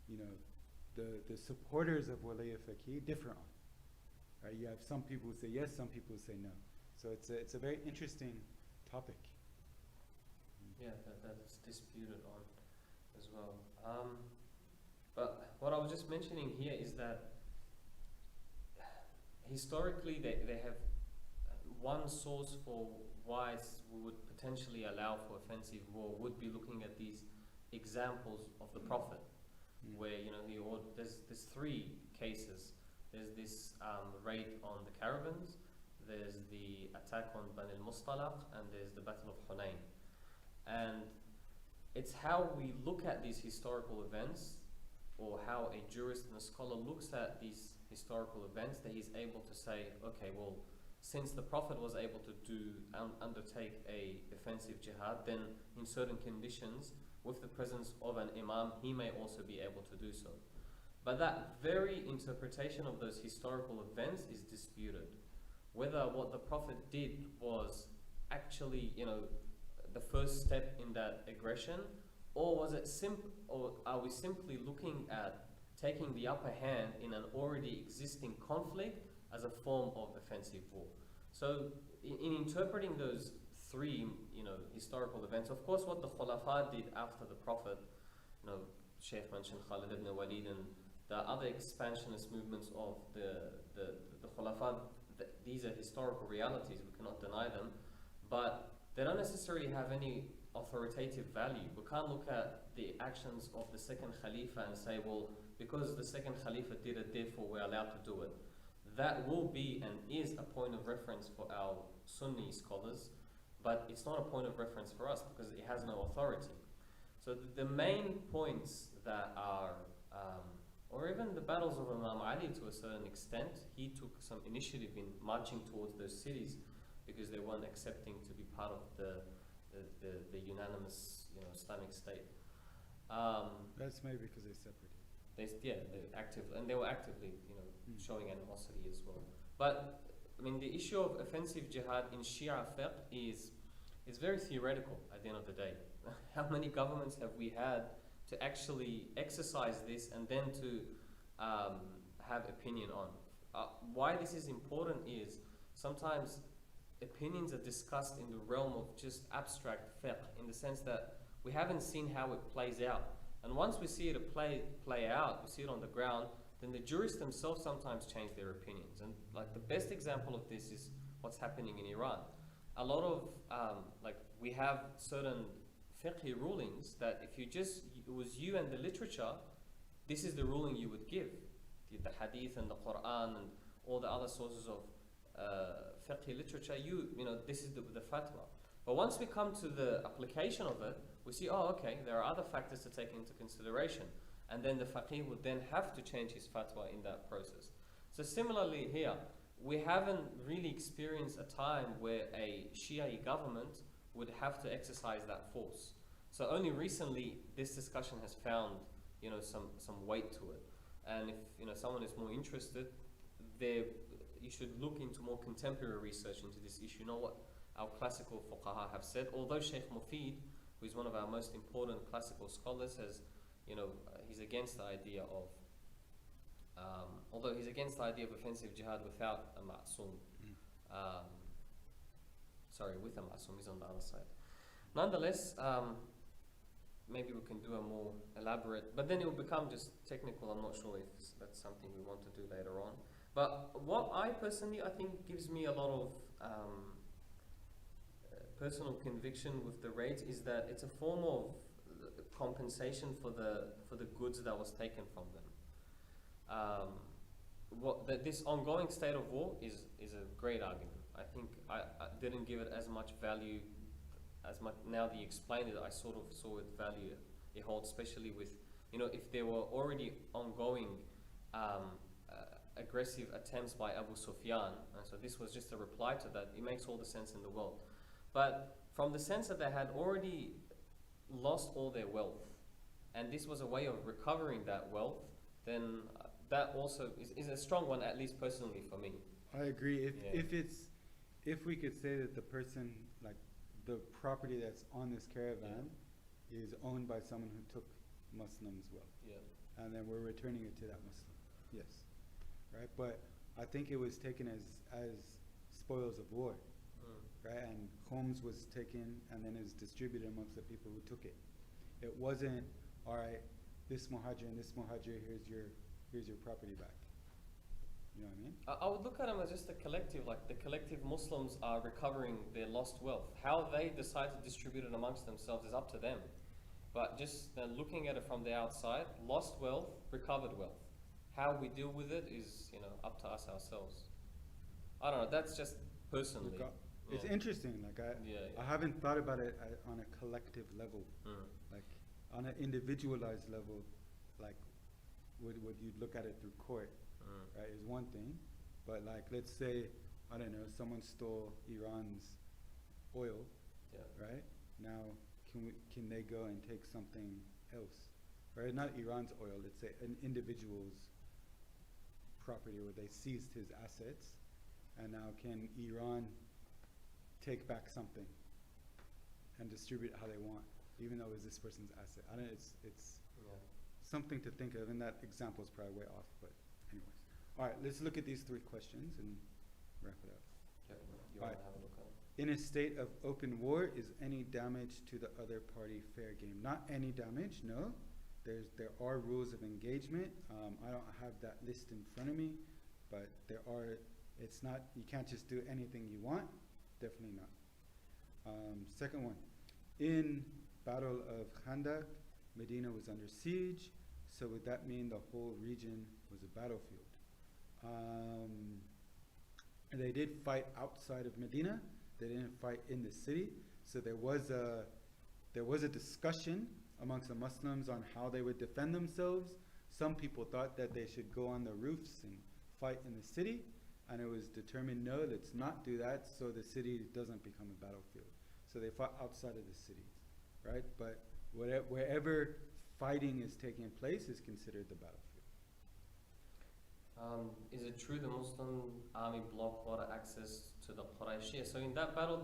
you know, the supporters of Waliya Fiqh differ on. Right? You have some people who say yes, some people who say no. So it's a very interesting topic. Yeah, that is disputed on as well. But what I was just mentioning here is that historically they have one source for why we would potentially allow for offensive war would be looking at these examples of the Prophet, where, you know, there's three cases. There's this raid on the Caravans, there's the attack on Bani al-Mustalaq, and there's the Battle of Hunayn. And it's how we look at these historical events, or how a jurist and a scholar looks at these historical events, that he's able to say, okay, well, since the Prophet was able to undertake a offensive jihad, then in certain conditions, with the presence of an imam, he may also be able to do so. But that very interpretation of those historical events is disputed. Whether what the Prophet did was actually, you know, the first step in that aggression, or was it or are we simply looking at taking the upper hand in an already existing conflict as a form of offensive war? So in interpreting those three, you know, historical events, of course what the Khulafa did after the Prophet, you know, Shaykh mentioned Khalid ibn Walid and the other expansionist movements of the Khulafa, these are historical realities, we cannot deny them, but they don't necessarily have any authoritative value. We can't look at the actions of the second Khalifa and say, well, because the second Khalifa did it, therefore we're allowed to do it. That will be and is a point of reference for our Sunni scholars, but it's not a point of reference for us because it has no authority. So the main points that are, or even the battles of Imam Ali to a certain extent, he took some initiative in marching towards those cities because they weren't accepting to be part of the unanimous, you know, Islamic State. That's maybe because they separated. They were actively, you know, showing animosity as well. But I mean, the issue of offensive jihad in Shia fiqh is very theoretical at the end of the day. How many governments have we had to actually exercise this and then to have opinion on? Why this is important is sometimes opinions are discussed in the realm of just abstract fiqh, in the sense that we haven't seen how it plays out. And once we see it play out, we see it on the ground, then the jurists themselves sometimes change their opinions. And like the best example of this is what's happening in Iran. A lot of, we have certain fiqh rulings that if it was you and the literature, this is the ruling you would give. The hadith and the Quran and all the other sources of fiqh literature, you know, this is the fatwa. But once we come to the application of it, we see, oh, okay, there are other factors to take into consideration. And then the faqih would then have to change his fatwa in that process. So similarly here, we haven't really experienced a time where a Shia government would have to exercise that force. So only recently this discussion has found, you know, some weight to it. And if, you know, someone is more interested, you should look into more contemporary research into this issue. You know what our classical fuqaha have said. Although Sheikh Mufid, who is one of our most important classical scholars, has, you know, he's against the idea of, although he's against the idea of offensive jihad without a ma'soom. Sorry, with a ma'soom, he's on the other side. Nonetheless, maybe we can do a more elaborate, but then it will become just technical. I'm not sure if that's something we want to do later on. But what I think gives me a lot of personal conviction with the raids is that it's a form of compensation for the goods that was taken from them. This ongoing state of war is a great argument. I think I didn't give it as much value as much. Now that you explained it, I sort of saw its value. It holds, especially with, you know, if there were already ongoing aggressive attempts by Abu Sufyan, and so this was just a reply to that, it makes all the sense in the world. But from the sense that they had already lost all their wealth, and this was a way of recovering that wealth, then that also is a strong one, at least personally for me. I agree. Yeah. If we could say that the person, like the property that's on this caravan, is owned by someone who took Muslim's wealth, Yeah. and then we're returning it to that Muslim, yes, right. But I think it was taken as spoils of war, right? And Homs was taken and then is distributed amongst the people who took it. It wasn't, all right, this muhajir and this muhajir, here's your property back. You know what I mean? I would look at them as just a collective, like the collective Muslims are recovering their lost wealth. How they decide to distribute it amongst themselves is up to them. But just looking at it from the outside, lost wealth, recovered wealth. How we deal with it is, up to us ourselves. I don't know, that's just personally. It's interesting, like Yeah. I haven't thought about it on a collective level. Like on an individualized level, like would you look at it through court, right, is one thing. But like, let's say, I don't know, someone stole Iran's oil, right? Now, can they go and take something else, right? Not Iran's oil, let's say an individual's property where they seized his assets, and now can Iran take back something and distribute it how they want, even though it's this person's asset? I don't know, it's something to think of, and that example is probably way off, but anyways. All right, let's look at these 3 questions and wrap it up. You All want right. to have a look at it? In a state of open war, is any damage to the other party fair game? Not any damage, no. There are rules of engagement. I don't have that list in front of me, but there are. It's not. You can't just do anything you want. Definitely not. Second one, in Battle of Khandaq, Medina was under siege. So would that mean the whole region was a battlefield? They did fight outside of Medina. They didn't fight in the city. So there was a discussion amongst the Muslims on how they would defend themselves. Some people thought that they should go on the roofs and fight in the city, and it was determined, no, let's not do that, so the city doesn't become a battlefield. So they fought outside of the city, right? But wherever fighting is taking place is considered the battlefield. Is it true the Muslim army blocked water access to the Quraysh? So in that battle,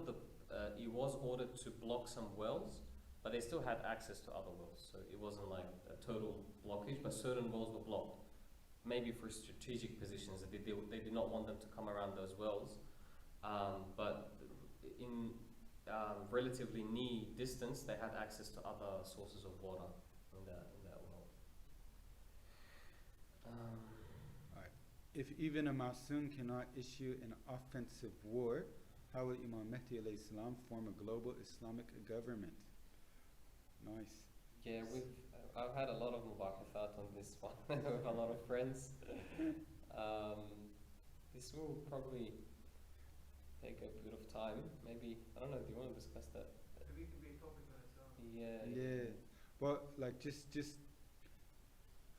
it was ordered to block some wells, but they still had access to other wells. So it wasn't like a total blockage, but certain wells were blocked. Maybe for strategic positions, they did not want them to come around those wells. But in relatively near distance, they had access to other sources of water in that well. If even a Masoom cannot issue an offensive war, how will Imam Mahdi alayhi salam form a global Islamic government? Nice. Yeah, I've had a lot of mubakathat on this one with a lot of friends. This will probably take a bit of time. Maybe, I don't know, do you want to discuss that? Could be a topic on its own. Yeah. Well, like just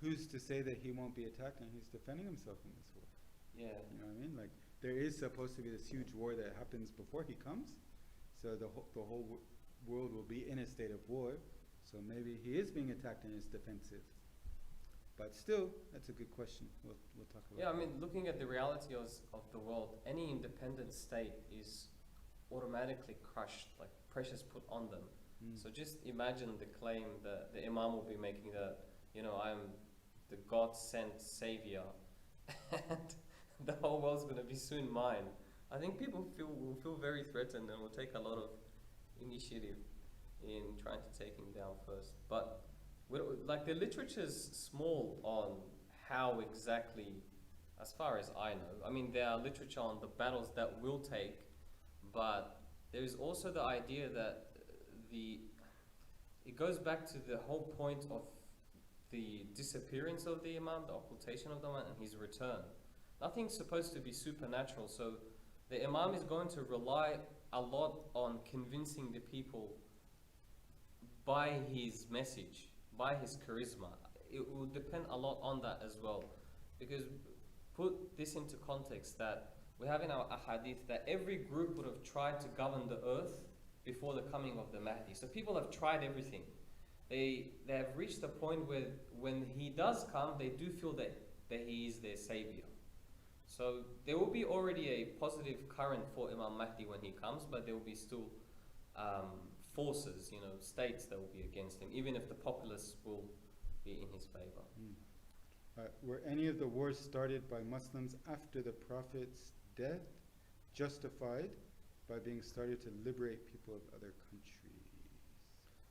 who's to say that he won't be attacked and he's defending himself in this war? Yeah. You know what I mean? Like there is supposed to be this huge war that happens before he comes, so the whole world will be in a state of war. So maybe he is being attacked and is defensive. But still, that's a good question. We'll talk about. Yeah, I mean, looking at the reality of the world, any independent state is automatically crushed, like pressures put on them. So just imagine the claim that the Imam will be making that, I'm the God-sent savior, and the whole world's going to be soon mine. I think people will feel very threatened and will take a lot of initiative in trying to take him down first. But like the literature's small on how exactly, as far as I know. I mean, there are literature on the battles that will take, but there is also the idea that it goes back to the whole point of the disappearance of the Imam, the occultation of the Imam, and his return. Nothing's supposed to be supernatural, so the Imam is going to rely a lot on convincing the people by his message, by his charisma. It will depend a lot on that as well, because put this into context that we have in our ahadith that every group would have tried to govern the earth before the coming of the Mahdi. So people have tried everything. they have reached a point where when he does come, they do feel that he is their savior. So there will be already a positive current for Imam Mahdi when he comes, but there will be still forces, states that will be against him, even if the populace will be in his favor. Were any of the wars started by Muslims after the Prophet's death justified by being started to liberate people of other countries?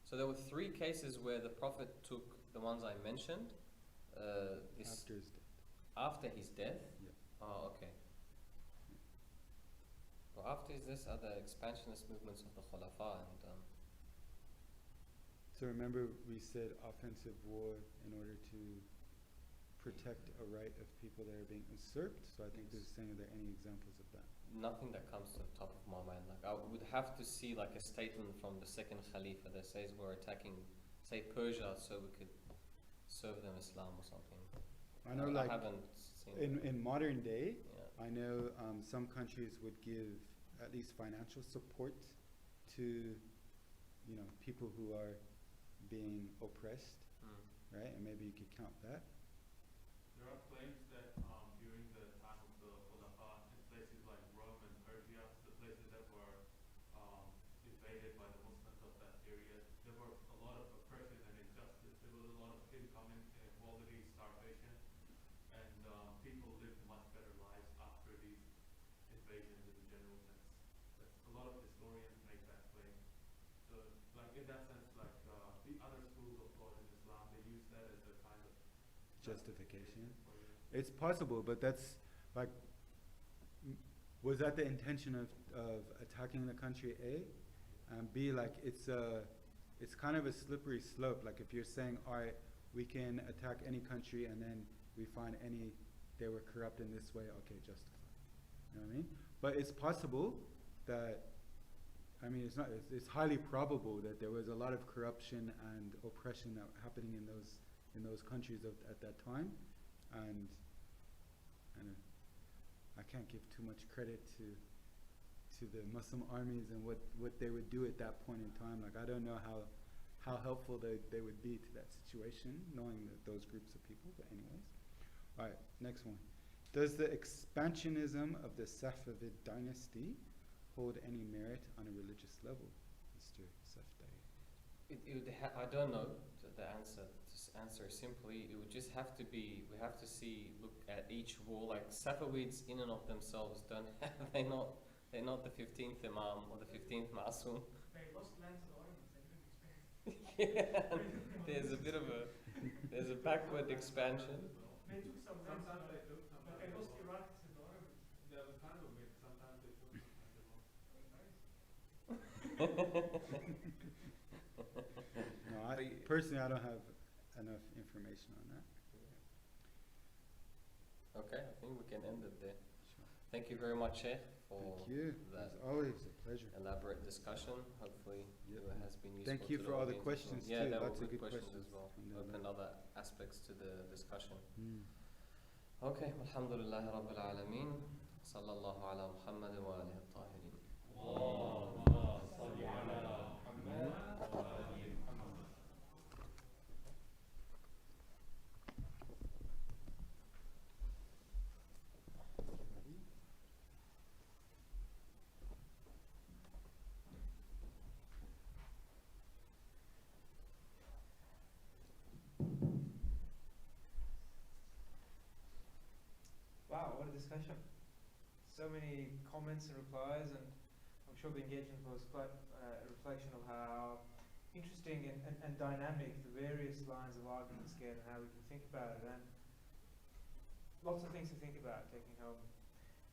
So there were 3 cases where the Prophet took the ones I mentioned. After his death. After his death? Yeah. Oh, okay. Well, after this are the expansionist movements of the Khulafa and So remember we said offensive war in order to protect a right of people that are being usurped. So I think they're saying, are there any examples of that? nothing that comes to the top of my mind. Like I would have to see like a statement from the second Khalifa that says we're attacking, say, Persia, so we could serve them Islam or something. I know, I haven't seen in modern day, yeah. I know some countries would give at least financial support to, people who are being oppressed, right? And maybe you could count that. There are claims that during the time of the Khulafa, in places like Rome and Persia, the places that were invaded by the Muslims of that area, there were a lot of oppression and injustice. There was a lot of income inequality, starvation, and people lived much better lives after these invasions in the general sense. A lot of historians make that claim. So, like in that sense, like the other schools of thought in Islam, they use that as a kind of Justification. It's possible, but that's like, was that the intention of attacking the country A? And B, like it's kind of a slippery slope. Like if you're saying, all right, we can attack any country and then we find they were corrupt in this way, okay, justify. You know what I mean? But it's possible that, it's highly probable that there was a lot of corruption and oppression that happening in those countries at that time, and I can't give too much credit to the Muslim armies and what they would do at that point in time. Like I don't know how helpful they would be to that situation, knowing those groups of people. But anyways, all right, next one. Does the expansionism of the Safavid dynasty hold any merit on a religious level, Mr. Safdari? I don't know the answer. This answer simply, it would just have to be, we have to look at each war, like Safavids in and of themselves they're not the 15th Imam or the 15th Ma'asum. They lost land to the Ottomans, they didn't expand. Yeah, there's a backward expansion. They took some land, sometimes they took, but sometimes they they lost lost. Iraq to the Ottomans. There was kind of a mix. Sometimes they took, sometimes they lost. No, personally, I don't have enough information on that. Okay, I think we can end it there. Thank you very much, Sheikh, for Thank you. that It's always a pleasure. elaborate discussion. Hopefully Yep. it has been useful. Thank you to for all the audience as questions well. Yeah, too. there Lots were of good good questions as questions. well. Alhamdulillah. Opened other aspects to the discussion. Mm. Okay, alhamdulillah rabbil alameen. Sallallahu ala Muhammad wa alihi at-tahirin. Allahumma salli ala Muhammad wa ali Muhammad. Wow, what a discussion. So many comments and replies, and I'm sure the engagement was quite a reflection of how interesting and dynamic the various lines of arguments get and how we can think about it, and lots of things to think about taking home.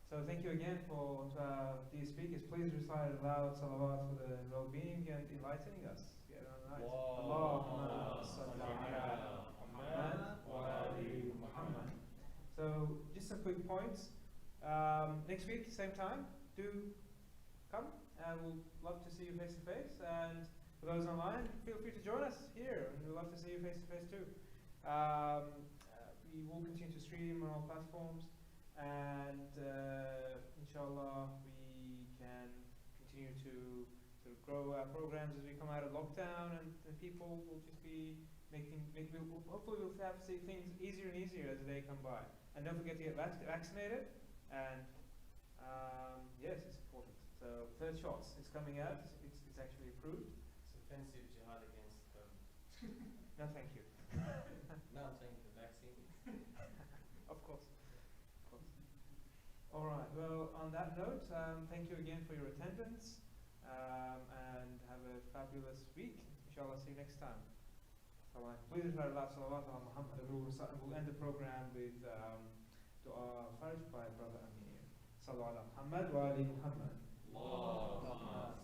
So thank you again to our dear speakers. Please recite aloud salawat for the well-being and enlightening us. Get it on right. Allahumma salli ala Muhammad wa ali Muhammad. So just some quick points. Next week, same time, do come, and we'll love to see you face to face. And for those online, feel free to join us here, and we'd love to see you face to face too. We will continue to stream on all platforms, and inshallah we can continue to sort of grow our programs as we come out of lockdown, and people will just be hopefully we'll have to see things easier and easier as the day come by. And don't forget to get vaccinated, and yes, it's important. So third shots, it's coming out, it's actually approved. It's offensive jihad against No, thank you. no, I'm saying the vaccine. Of course. All right. Well, on that note, thank you again for your attendance, and have a fabulous week. Inshallah, see you next time. Please recite Allah salawat ala Muhammad. We'll end the program with dua Farj by Brother Amir. Salawat ala Muhammad wa ali Muhammad. Allahumma